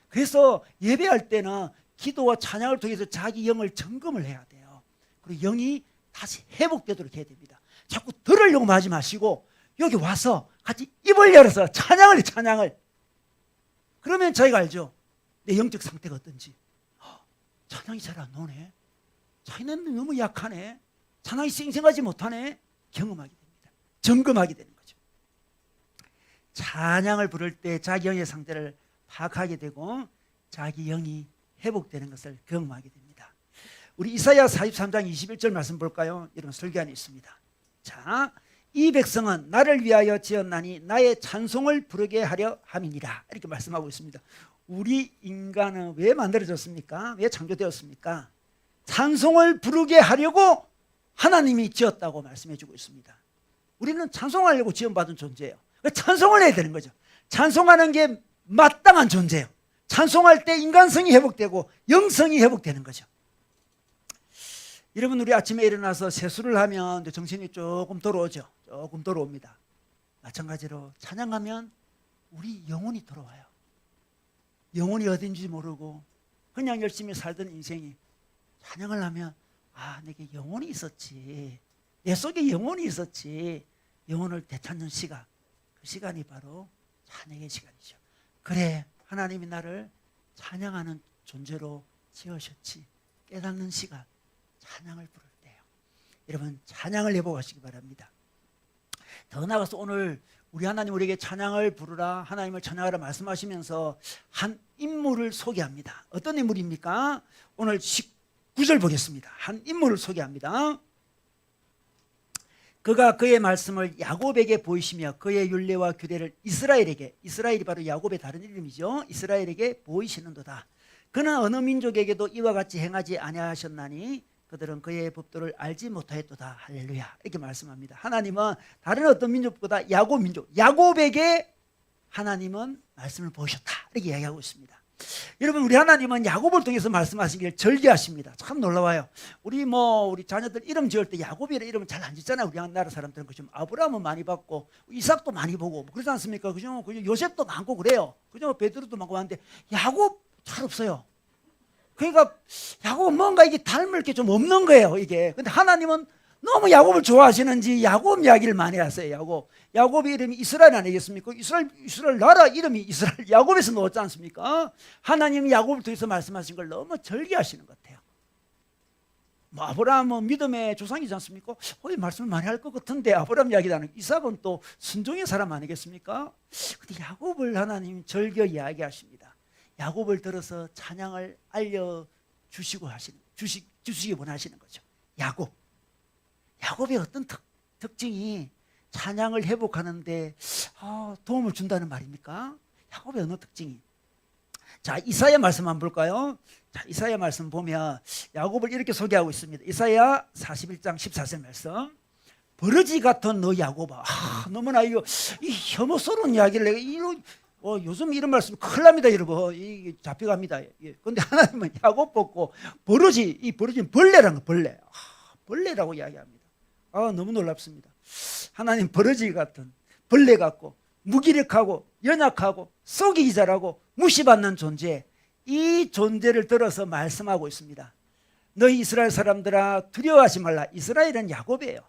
Speaker 1: 그래서 예배할 때는 기도와 찬양을 통해서 자기 영을 점검을 해야 돼요. 그리고 영이 다시 회복되도록 해야 됩니다. 자꾸 들으려고 하지 마시고 여기 와서 같이 입을 열어서 찬양을 해, 찬양을. 그러면 저희가 알죠. 내 영적 상태가 어떤지. 찬양이 잘 안 나오네. 자기는 너무 약하네. 찬양이 쌩쌩하지 못하네. 경험하게 됩니다. 점검하게 되는 거죠. 찬양을 부를 때 자기 영의 상태를 파악하게 되고 자기 영이 회복되는 것을 경험하게 됩니다. 우리 이사야 43장 21절 말씀 볼까요? 여러분 설교 안에 있습니다. 자, 이 백성은 나를 위하여 지었나니 나의 찬송을 부르게 하려 함이니라. 이렇게 말씀하고 있습니다. 우리 인간은 왜 만들어졌습니까? 왜 창조되었습니까? 찬송을 부르게 하려고 하나님이 지었다고 말씀해 주고 있습니다. 우리는 찬송하려고 지원받은 존재예요. 찬송을 해야 되는 거죠. 찬송하는 게 마땅한 존재예요. 찬송할 때 인간성이 회복되고 영성이 회복되는 거죠. 여러분, 우리 아침에 일어나서 세수를 하면 정신이 조금 돌아오죠. 조금 돌아옵니다. 마찬가지로 찬양하면 우리 영혼이 돌아와요. 영혼이 어딘지 모르고 그냥 열심히 살던 인생이 찬양을 하면 내게 영혼이 있었지. 내 속에 영혼이 있었지. 영혼을 되찾는 시간. 그 시간이 바로 찬양의 시간이죠. 그래, 하나님이 나를 찬양하는 존재로 지으셨지. 깨닫는 시간. 찬양을 부를 때요. 여러분, 찬양을 회복하시기 바랍니다. 더 나아가서 오늘 우리 하나님 우리에게 찬양을 부르라, 하나님을 찬양하라 말씀하시면서 한 인물을 소개합니다. 어떤 인물입니까? 오늘 19절 보겠습니다. 한 인물을 소개합니다. 그가 그의 말씀을 야곱에게 보이시며 그의 율례와 규례를 이스라엘에게, 이스라엘이 바로 야곱의 다른 이름이죠. 이스라엘에게 보이시는도다. 그는 어느 민족에게도 이와 같이 행하지 아니하셨나니 그들은 그의 법도를 알지 못하였도다. 할렐루야. 이렇게 말씀합니다. 하나님은 다른 어떤 민족보다 야곱 민족, 야곱에게 하나님은 말씀을 보셨다. 이렇게 이야기하고 있습니다. 여러분, 우리 하나님은 야곱을 통해서 말씀하시기를 절개하십니다. 참 놀라워요. 우리 자녀들 이름 지을 때 야곱이라는 이름은 잘 안 짓잖아요. 우리나라 사람들은 그죠. 아브라함은 많이 받고 이삭도 많이 보고 그러지 않습니까? 그죠? 요셉도 많고 그래요. 그죠? 베드로도 많고 하는데 야곱 잘 없어요. 그러니까 야곱은 뭔가 이게 닮을 게 좀 없는 거예요, 이게. 근데 하나님은 너무 야곱을 좋아하시는지 야곱 이야기를 많이 하세요. 야곱의 이름이 이스라엘 아니겠습니까? 이스라엘 나라 이름이 이스라엘, 야곱에서 나왔지 않습니까? 하나님이 야곱을 통해서 말씀하신 걸 너무 절개하시는 것 같아요. 아브라함은 믿음의 조상이지 않습니까? 말씀을 많이 할 것 같은데 아브라함 이야기도 안 하고, 이삭은 또 순종의 사람 아니겠습니까? 근데 야곱을 하나님 절개 이야기하십니다. 야곱을 들어서 찬양을 알려주시고 주시기 원하시는 거죠. 야곱의 어떤 특징이 찬양을 회복하는데 도움을 준다는 말입니까? 야곱의 어느 특징이? 자, 이사야 말씀 한번 볼까요? 자, 이사야 말씀 보면 야곱을 이렇게 소개하고 있습니다. 이사야 41장 14절 말씀. 버러지 같은 너 야곱아. 너무나 이 혐오스러운 이야기를 내가 요즘 이런 말씀 큰일 납니다, 여러분. 이게 잡혀갑니다. 그런데 하나님은 야곱 뽑고 이 버러지는 벌레라는 거, 벌레. 벌레라고 이야기합니다. 너무 놀랍습니다. 하나님 버러지 같은, 벌레 같고, 무기력하고, 연약하고, 속이기 잘하고, 무시받는 존재. 이 존재를 들어서 말씀하고 있습니다. 너희 이스라엘 사람들아, 두려워하지 말라. 이스라엘은 야곱이에요.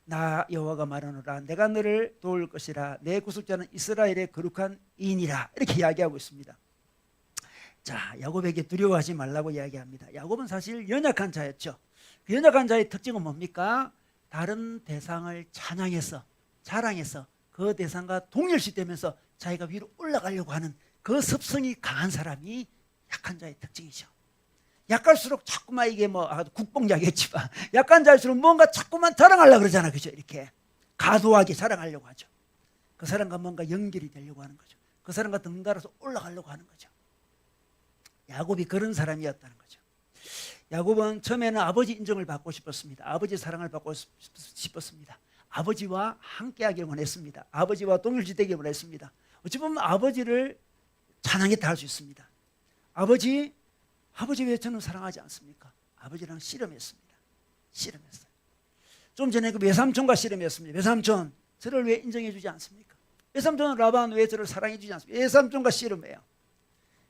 Speaker 1: 나 여호와가 말하노라, 내가 너를 도울 것이라, 내 구속자는 이스라엘의 거룩한 이인이라. 이렇게 이야기하고 있습니다. 자, 야곱에게 두려워하지 말라고 이야기합니다. 야곱은 사실 연약한 자였죠. 그 연약한 자의 특징은 뭡니까? 다른 대상을 찬양해서, 자랑해서 그 대상과 동일시되면서 자기가 위로 올라가려고 하는 그 습성이 강한 사람이 약한 자의 특징이죠. 약할수록 자꾸만 이게 국뽕 이야기했지만 약한 자일수록 뭔가 자꾸만 자랑하려고 그러잖아, 그죠? 이렇게 과도하게 자랑하려고 하죠. 그 사람과 뭔가 연결이 되려고 하는 거죠. 그 사람과 덩달아서 올라가려고 하는 거죠. 야곱이 그런 사람이었다는 거죠. 야곱은 처음에는 아버지 인정을 받고 싶었습니다. 아버지 사랑을 받고 싶었습니다. 아버지와 함께하기를 원했습니다. 아버지와 동일시되기를 원했습니다. 어찌 보면 아버지를 찬양했다 할 수 있습니다. 아버지 왜 저는 사랑하지 않습니까? 아버지랑 씨름했습니다. 씨름했어요. 좀 전에 그 외삼촌과 씨름했습니다. 외삼촌, 저를 왜 인정해 주지 않습니까? 외삼촌 라반 왜 저를 사랑해 주지 않습니까? 외삼촌과 씨름해요.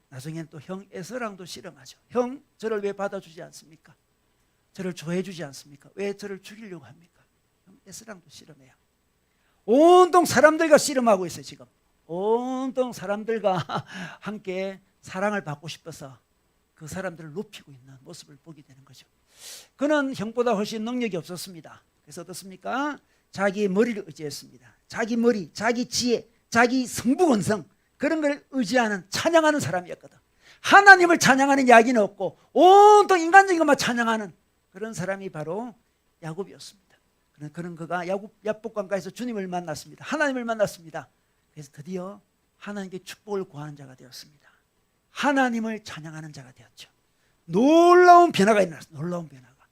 Speaker 1: 나중에는 또 형 에서랑도 씨름하죠. 형, 저를 왜 받아주지 않습니까? 저를 좋아해 주지 않습니까? 왜 저를 죽이려고 합니까? 에스랑도 씨름해요. 온통 사람들과 씨름하고 있어요. 지금 온통 사람들과 함께 사랑을 받고 싶어서 그 사람들을 높이고 있는 모습을 보게 되는 거죠. 그는 형보다 훨씬 능력이 없었습니다. 그래서 어떻습니까? 자기의 머리를 의지했습니다. 자기 머리, 자기 지혜, 자기 성부건성, 그런 걸 의지하는, 찬양하는 사람이었거든. 하나님을 찬양하는 이야기는 없고 온통 인간적인 것만 찬양하는 그런 사람이 바로 야곱이었습니다. 그런 그가 야복강가에서 주님을 만났습니다. 하나님을 만났습니다. 그래서 드디어 하나님께 축복을 구하는 자가 되었습니다. 하나님을 찬양하는 자가 되었죠. 놀라운 변화가 일어났어요. 놀라운 변화가.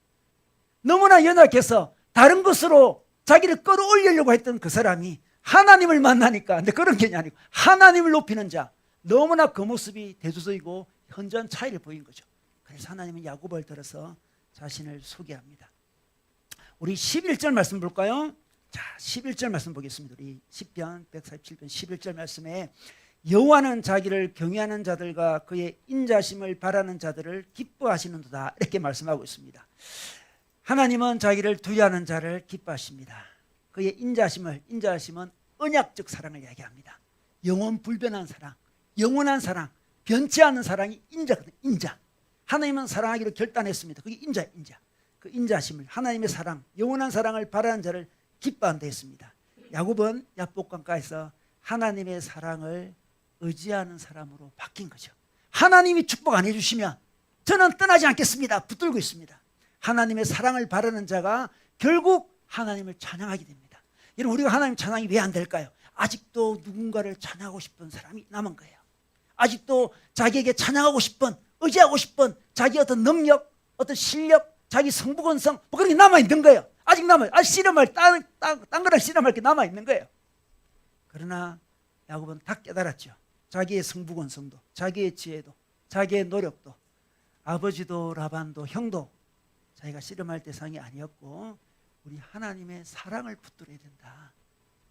Speaker 1: 너무나 연약해서 다른 것으로 자기를 끌어올리려고 했던 그 사람이 하나님을 만나니까, 근데 그런 게 아니고 하나님을 높이는 자, 너무나 그 모습이 대조적이고 현저한 차이를 보인 거죠. 그래서 하나님은 야곱을 들어서 자신을 소개합니다. 우리 11절 말씀 볼까요? 자, 11절 말씀 보겠습니다. 우리 시편 147편 11절 말씀에 여호와는 자기를 경외하는 자들과 그의 인자심을 바라는 자들을 기뻐하시는도다, 이렇게 말씀하고 있습니다. 하나님은 자기를 두려워하는 자를 기뻐하십니다. 그의 인자심은 언약적 사랑을 이야기합니다. 영원 불변한 사랑, 영원한 사랑, 변치 않는 사랑이 인자거든요. 인자. 하나님은 사랑하기로 결단했습니다. 그게 인자. 그 인자심을, 하나님의 사랑, 영원한 사랑을 바라는 자를 기뻐한다 했습니다. 야곱은 야복강가에서 하나님의 사랑을 의지하는 사람으로 바뀐 거죠. 하나님이 축복 안 해주시면 저는 떠나지 않겠습니다. 붙들고 있습니다. 하나님의 사랑을 바라는 자가 결국 하나님을 찬양하게 됩니다. 여러분, 우리가 하나님 찬양이 왜 안 될까요? 아직도 누군가를 찬양하고 싶은 사람이 남은 거예요. 아직도 자기에게 찬양하고 싶은, 의지하고 싶은 자기 어떤 능력, 어떤 실력, 자기 성부건성, 뭐 그런 게 남아있는 거예요. 아직 남아요. 아직 씨름할, 딴 거랑 씨름할 게 남아있는 거예요. 그러나 야곱은 다 깨달았죠. 자기의 성부건성도, 자기의 지혜도, 자기의 노력도, 아버지도 라반도 형도 자기가 씨름할 대상이 아니었고 우리 하나님의 사랑을 붙들어야 된다.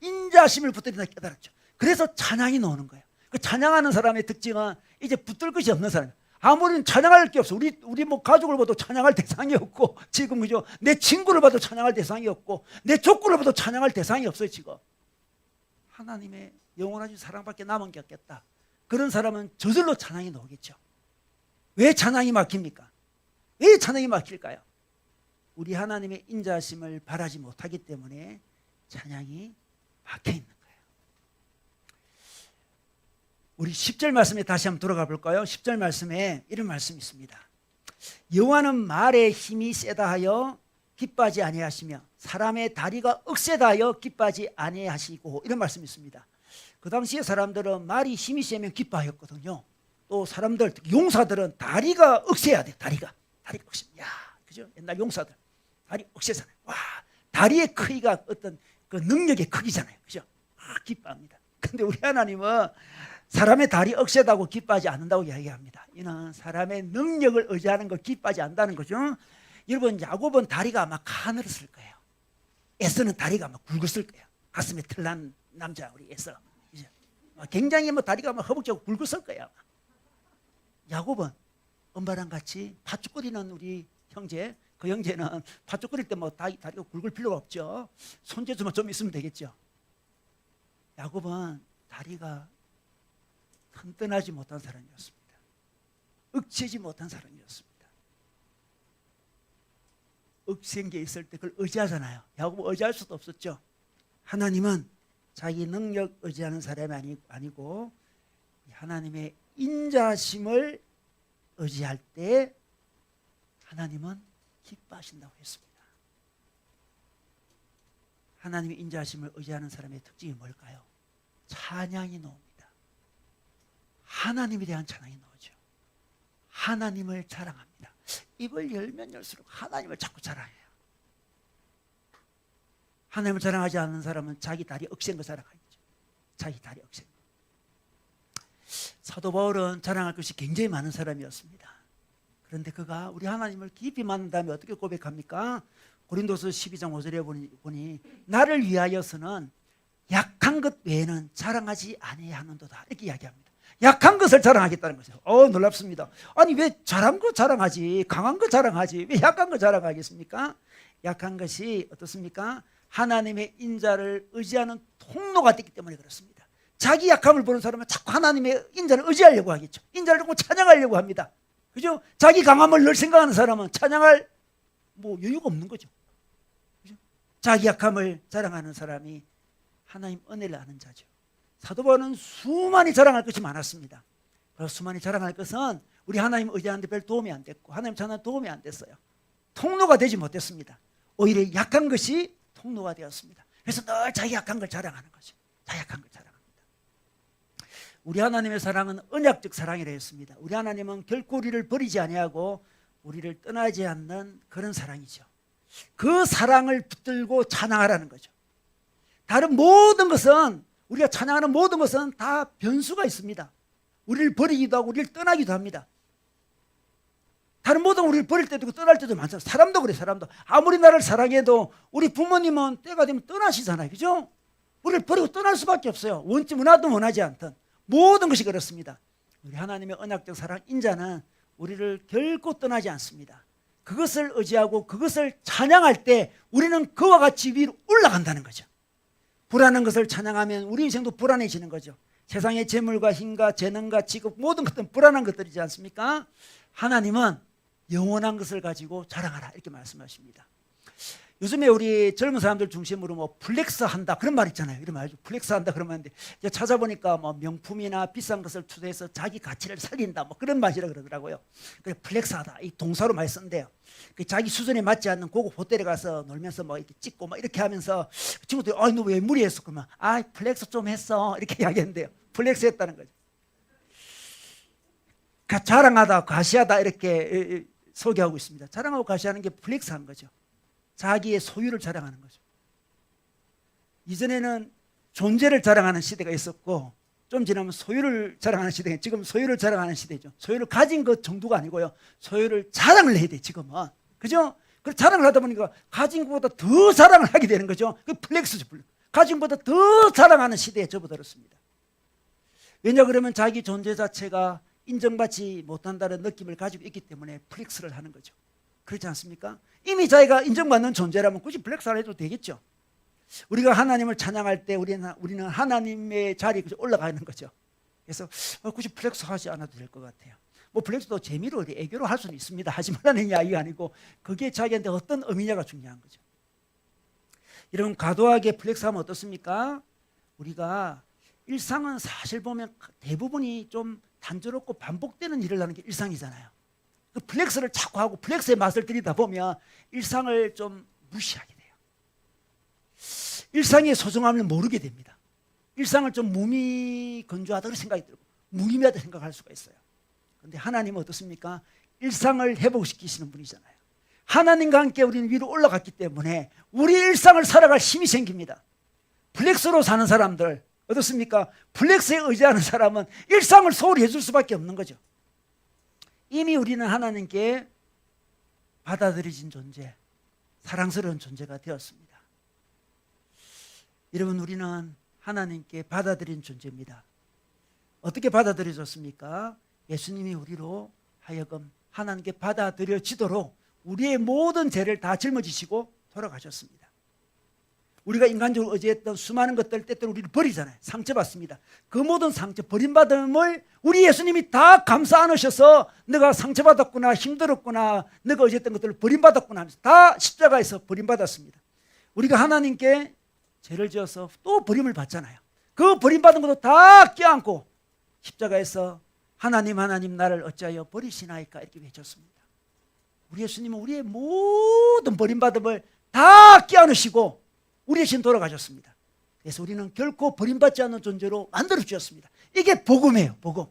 Speaker 1: 인자심을 붙들어야 된다 깨달았죠. 그래서 찬양이 나오는 거예요. 그 찬양하는 사람의 특징은 이제 붙들 것이 없는 사람이에요. 아무리 찬양할 게 없어. 우리 뭐 가족을 봐도 찬양할 대상이 없고, 지금 그죠? 내 친구를 봐도 찬양할 대상이 없고, 내 족구를 봐도 찬양할 대상이 없어요. 지금 하나님의 영원하신 사랑밖에 남은 게 없겠다. 그런 사람은 저절로 찬양이 나오겠죠. 왜 찬양이 막힙니까? 왜 찬양이 막힐까요? 우리 하나님의 인자심을 바라지 못하기 때문에 찬양이 막혀 있는 거예요. 우리 10절 말씀에 다시 한번 돌아가 볼까요? 10절 말씀에 이런 말씀이 있습니다. 여호와는 말에 힘이 세다 하여 기뻐하지 아니하시며 사람의 다리가 억세다 하여 기뻐하지 아니하시고, 이런 말씀이 있습니다. 그 당시에 사람들은 말이 힘이 세면 기뻐하였거든요. 또 사람들, 용사들은 다리가 억세야 돼. 다리가 억세. 야, 그죠? 옛날 용사들 다리 억세잖아요. 와, 다리의 크기가 어떤 그 능력의 크기잖아요. 그죠? 기뻐합니다. 근데 우리 하나님은 사람의 다리 억세다고 기뻐하지 않는다고 이야기합니다. 이는 사람의 능력을 의지하는 걸 기뻐하지 않는다는 거죠. 여러분, 야곱은 다리가 아마 가늘었을 거예요. 에서는 다리가 아마 굵었을 거예요. 가슴에 털난 남자 우리 에서 굉장히 뭐 다리가 막 허벅지하고 굵었을 거예요. 야곱은 엄마랑 같이 팥죽 끓이는 우리 형제, 그 형제는 팥죽 끓일 때 뭐 다리가 굵을 필요가 없죠. 손재주만 좀 있으면 되겠죠. 야곱은 다리가 튼튼하지 못한 사람이었습니다. 억세지 못한 사람이었습니다. 억센 게 있을 때 그걸 의지하잖아요. 야곱은 의지할 수도 없었죠. 하나님은 자기 능력 의지하는 사람이 아니고 하나님의 인자심을 의지할 때 하나님은 기뻐하신다고 했습니다. 하나님의 인자심을 의지하는 사람의 특징이 뭘까요? 찬양이 나옵니다. 하나님에 대한 찬양이 나오죠. 하나님을 자랑합니다. 입을 열면 열수록 하나님을 자꾸 자랑해요. 하나님을 자랑하지 않는 사람은 자기 다리 억센 거 자랑하겠죠. 자기 다리 억센 거. 사도 바울은 자랑할 것이 굉장히 많은 사람이었습니다. 그런데 그가 우리 하나님을 깊이 만난 다음에 어떻게 고백합니까? 고린도서 12장 5절에 보니 나를 위하여서는 약한 것 외에는 자랑하지 아니하는도다, 이렇게 이야기합니다. 약한 것을 자랑하겠다는 거죠. 놀랍습니다. 아니, 왜 잘한 거 자랑하지, 강한 거 자랑하지, 왜 약한 거 자랑하겠습니까? 약한 것이 어떻습니까? 하나님의 인자를 의지하는 통로가 됐기 때문에 그렇습니다. 자기 약함을 보는 사람은 자꾸 하나님의 인자를 의지하려고 하겠죠. 인자를 자꾸 찬양하려고 합니다. 그죠? 자기 강함을 늘 생각하는 사람은 찬양할 여유가 없는 거죠. 그죠? 자기 약함을 자랑하는 사람이 하나님 은혜를 아는 자죠. 사도 바울은 수많이 자랑할 것이 많았습니다. 그래서 수많이 자랑할 것은 우리 하나님 의지하는데 별 도움이 안 됐고 하나님 찬양 도움이 안 됐어요. 통로가 되지 못했습니다. 오히려 약한 것이 통로가 되었습니다. 그래서 늘 자기 약한 걸 자랑하는 거죠. 자기 약한 걸 자랑합니다. 우리 하나님의 사랑은 언약적 사랑이라 했습니다. 우리 하나님은 결코 우리를 버리지 아니하고 우리를 떠나지 않는 그런 사랑이죠. 그 사랑을 붙들고 찬양하라는 거죠. 다른 모든 것은, 우리가 찬양하는 모든 것은 다 변수가 있습니다. 우리를 버리기도 하고 우리를 떠나기도 합니다. 다른 모든 우리를 버릴 때도 있고 떠날 때도 많잖아요. 사람도 그래. 사람도 아무리 나를 사랑해도 우리 부모님은 때가 되면 떠나시잖아요. 그죠? 우리를 버리고 떠날 수밖에 없어요. 원하든 원하지 않든 모든 것이 그렇습니다. 우리 하나님의 언약적 사랑 인자는 우리를 결코 떠나지 않습니다. 그것을 의지하고 그것을 찬양할 때 우리는 그와 같이 위로 올라간다는 거죠. 불안한 것을 찬양하면 우리 인생도 불안해지는 거죠. 세상의 재물과 힘과 재능과 직업 모든 것들은 불안한 것들이지 않습니까? 하나님은 영원한 것을 가지고 자랑하라 이렇게 말씀하십니다. 요즘에 우리 젊은 사람들 중심으로 플렉스 한다 그런 말 있잖아요. 이런 말이죠. 플렉스 한다 그런 말인데 찾아보니까 명품이나 비싼 것을 투자해서 자기 가치를 살린다 그런 말이라 그러더라고요. 그래 플렉스하다 이 동사로 많이 쓴대요. 자기 수준에 맞지 않는 고급 호텔에 가서 놀면서 이렇게 찍고 이렇게 하면서 친구들이 너 왜 무리했어? 그러면 플렉스 좀 했어 이렇게 이야기했는데요. 플렉스 했다는 거죠. 자랑하다 과시하다 이렇게 소개하고 있습니다. 자랑하고 과시하는 게 플렉스 하는 거죠. 자기의 소유를 자랑하는 거죠. 이전에는 존재를 자랑하는 시대가 있었고 좀 지나면 소유를 자랑하는 시대가 지금 소유를 자랑하는 시대죠. 소유를 가진 것 정도가 아니고요. 소유를 자랑을 해야 돼 지금은. 그죠? 그 자랑을 하다 보니까 가진 것보다 더 자랑을 하게 되는 거죠. 그 플렉스죠. 가진 것보다 더 자랑하는 시대에 접어들었습니다. 왜냐 그러면 자기 존재 자체가 인정받지 못한다는 느낌을 가지고 있기 때문에 플렉스를 하는 거죠. 그렇지 않습니까? 이미 자기가 인정받는 존재라면 굳이 플렉스를 해도 되겠죠. 우리가 하나님을 찬양할 때 우리는 하나님의 자리에 올라가는 거죠. 그래서 굳이 플렉스 하지 않아도 될 것 같아요. 플렉스도 재미로 애교로 할 수는 있습니다. 하지 말라는 이야기가 아니고 그게 자기한테 어떤 의미냐가 중요한 거죠. 여러분 과도하게 플렉스하면 어떻습니까? 우리가 일상은 사실 보면 대부분이 좀 단조롭고 반복되는 일을 하는 게 일상이잖아요. 그 플렉스를 자꾸 하고 플렉스의 맛을 들이다 보면 일상을 좀 무시하게 돼요. 일상의 소중함을 모르게 됩니다. 일상을 좀 무미건조하다 그런 생각이 들고 무의미하다 생각할 수가 있어요. 그런데 하나님은 어떻습니까? 일상을 회복시키시는 분이잖아요. 하나님과 함께 우리는 위로 올라갔기 때문에 우리 일상을 살아갈 힘이 생깁니다. 플렉스로 사는 사람들 어떻습니까? 플렉스에 의지하는 사람은 일상을 소홀히 해줄 수밖에 없는 거죠. 이미 우리는 하나님께 받아들여진 존재, 사랑스러운 존재가 되었습니다. 여러분 우리는 하나님께 받아들인 존재입니다. 어떻게 받아들여졌습니까? 예수님이 우리로 하여금 하나님께 받아들여지도록 우리의 모든 죄를 다 짊어지시고 돌아가셨습니다. 우리가 인간적으로 의지했던 수많은 것들 때때로 우리를 버리잖아요. 상처받습니다. 그 모든 상처 버림받음을 우리 예수님이 다 감싸 안으셔서 너가 상처받았구나 힘들었구나 너가 의지했던 것들을 버림받았구나 하면서 다 십자가에서 버림받았습니다. 우리가 하나님께 죄를 지어서 또 버림을 받잖아요. 그 버림받은 것도 다 껴안고 십자가에서 하나님 나를 어찌하여 버리시나이까 이렇게 외쳤습니다. 우리 예수님은 우리의 모든 버림받음을 다 껴안으시고 우리 대신 돌아가셨습니다. 그래서 우리는 결코 버림받지 않는 존재로 만들어 주셨습니다. 이게 복음이에요. 복음.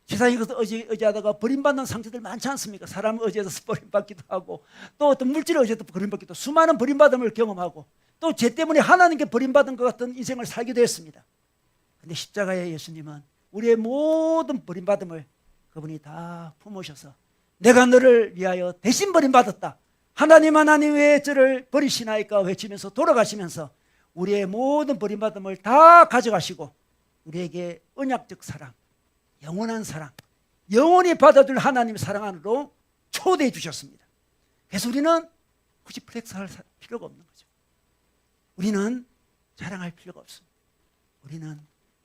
Speaker 1: 세상에 의지하다가 버림받는 상처들 많지 않습니까? 사람을 의지해서 버림받기도 하고 또 어떤 물질을 의지해서 버림받기도 하고 수많은 버림받음을 경험하고 또 죄 때문에 하나님께 버림받은 것 같은 인생을 살기도 했습니다. 그런데 십자가의 예수님은 우리의 모든 버림받음을 그분이 다 품으셔서 내가 너를 위하여 대신 버림받았다. 하나님 왜 저를 버리시나이까 외치면서 돌아가시면서 우리의 모든 버림받음을 다 가져가시고 우리에게 언약적 사랑, 영원한 사랑, 영원히 받아줄 하나님의 사랑 안으로 초대해 주셨습니다. 그래서 우리는 굳이 플렉스할 필요가 없는 거죠. 우리는 자랑할 필요가 없습니다. 우리는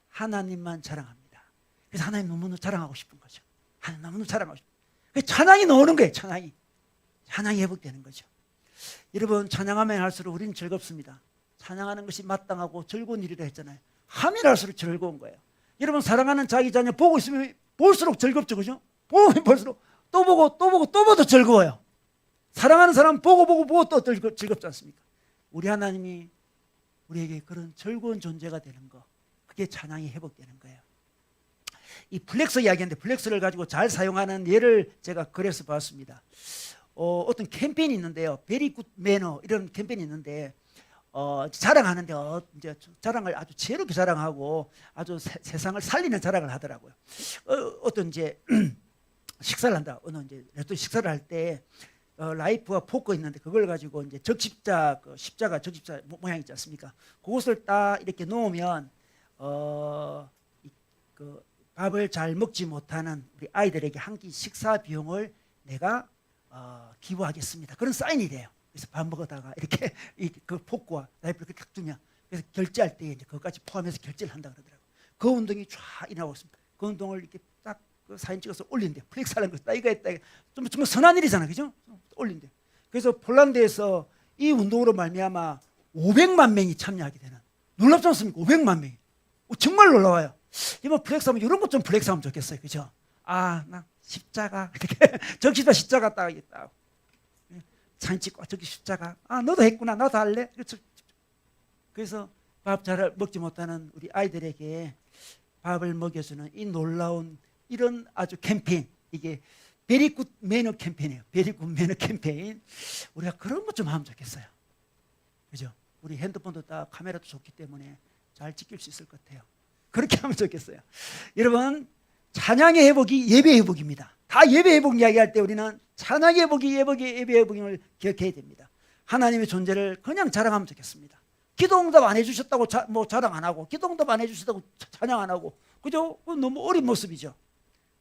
Speaker 1: 하나님만 자랑합니다. 그래서 하나님 너무너무 자랑하고 싶은 거죠. 하나님 너무너무 자랑하고 싶은 거예요. 찬양이 나오는 거예요. 찬양이 회복되는 거죠. 여러분, 찬양하면 할수록 우리는 즐겁습니다. 찬양하는 것이 마땅하고 즐거운 일이라 했잖아요. 하면 할수록 즐거운 거예요. 여러분, 사랑하는 자기 자녀 보고 있으면 볼수록 즐겁죠. 그죠? 보면 볼수록 또 보고 또 보고 또 봐도 즐거워요. 사랑하는 사람 보고 또 즐겁지 않습니까? 우리 하나님이 우리에게 그런 즐거운 존재가 되는 거, 그게 찬양이 회복되는 거예요. 이 플렉서 이야기인데, 플렉서를 가지고 잘 사용하는 예를 제가 그래서 봤습니다. 어떤 캠페인이 있는데요. 베리 굿 매너 이런 캠페인이 있는데 자랑하는데 이제 자랑을 아주 지혜롭게 자랑하고 아주 세상을 살리는 자랑을 하더라고요. 어떤 이제 식사를 한다. 어느 이제 레스토랑 식사를 할 때 라이프와 포크 있는데 그걸 가지고 이제 적십자 십자가 적십자 모양 있지 않습니까? 그것을 딱 이렇게 놓으면 그 밥을 잘 먹지 못하는 우리 아이들에게 한 끼 식사 비용을 내가 기부하겠습니다. 그런 사인이 돼요. 그래서 밥 먹다가 이렇게 그 포크와 라이프를 이렇게 딱 두면, 그래서 결제할 때 이제 그것까지 포함해서 결제를 한다 그러더라고요. 그 운동이 쫙 일어나고 있습니다. 그 운동을 이렇게 딱 그 사진 찍어서 올린대. 플렉스 하는 거. 나 이거 했다. 좀 정말 선한 일이잖아, 그죠? 올린대. 그래서 폴란드에서 이 운동으로 말미암아 500만 명이 참여하게 되는, 놀랍지 않습니까? 500만 명이. 정말 놀라워요. 이번 플렉스하면 이런 것 좀 플렉스하면 좋겠어요, 그죠? 나 십자가 이렇게 저기다 십자가 딱 있다. 사진 찍고 저기 십자가. 너도 했구나. 나도 할래. 그래서 밥 잘 먹지 못하는 우리 아이들에게 밥을 먹여주는 이 놀라운 이런 아주 캠페인, 이게 베리굿 매너 캠페인이에요. 베리굿 매너 캠페인. 우리가 그런 것 좀 하면 좋겠어요, 그죠? 우리 핸드폰도 다 카메라도 좋기 때문에 잘 찍힐 수 있을 것 같아요. 그렇게 하면 좋겠어요. 여러분, 찬양의 회복이 예배 회복입니다. 다 예배 회복 이야기할 때 우리는 찬양의 회복이 예배 회복임을 기억해야 됩니다. 하나님의 존재를 그냥 자랑하면 좋겠습니다. 기도응답 안 해주셨다고 자랑 안 하고, 기도응답 안 해주셨다고 찬양 안 하고, 그죠? 그건 너무 어린 모습이죠.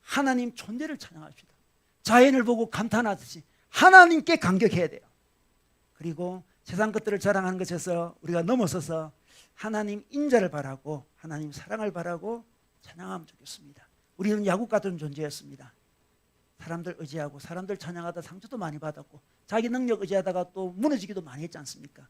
Speaker 1: 하나님 존재를 찬양합시다. 자연을 보고 감탄하듯이 하나님께 감격해야 돼요. 그리고 세상 것들을 자랑하는 것에서 우리가 넘어서서 하나님 인자를 바라고 하나님 사랑을 바라고 찬양하면 좋겠습니다. 우리는 야곱 같은 존재였습니다. 사람들 의지하고 사람들 찬양하다 상처도 많이 받았고 자기 능력 의지하다가 또 무너지기도 많이 했지 않습니까?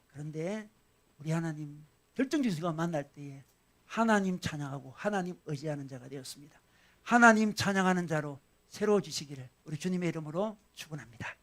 Speaker 1: 그런데 우리 하나님 결정적인 순간 만날 때에 하나님 찬양하고 하나님 의지하는 자가 되었습니다. 하나님 찬양하는 자로 새로워지시기를 우리 주님의 이름으로 축원합니다.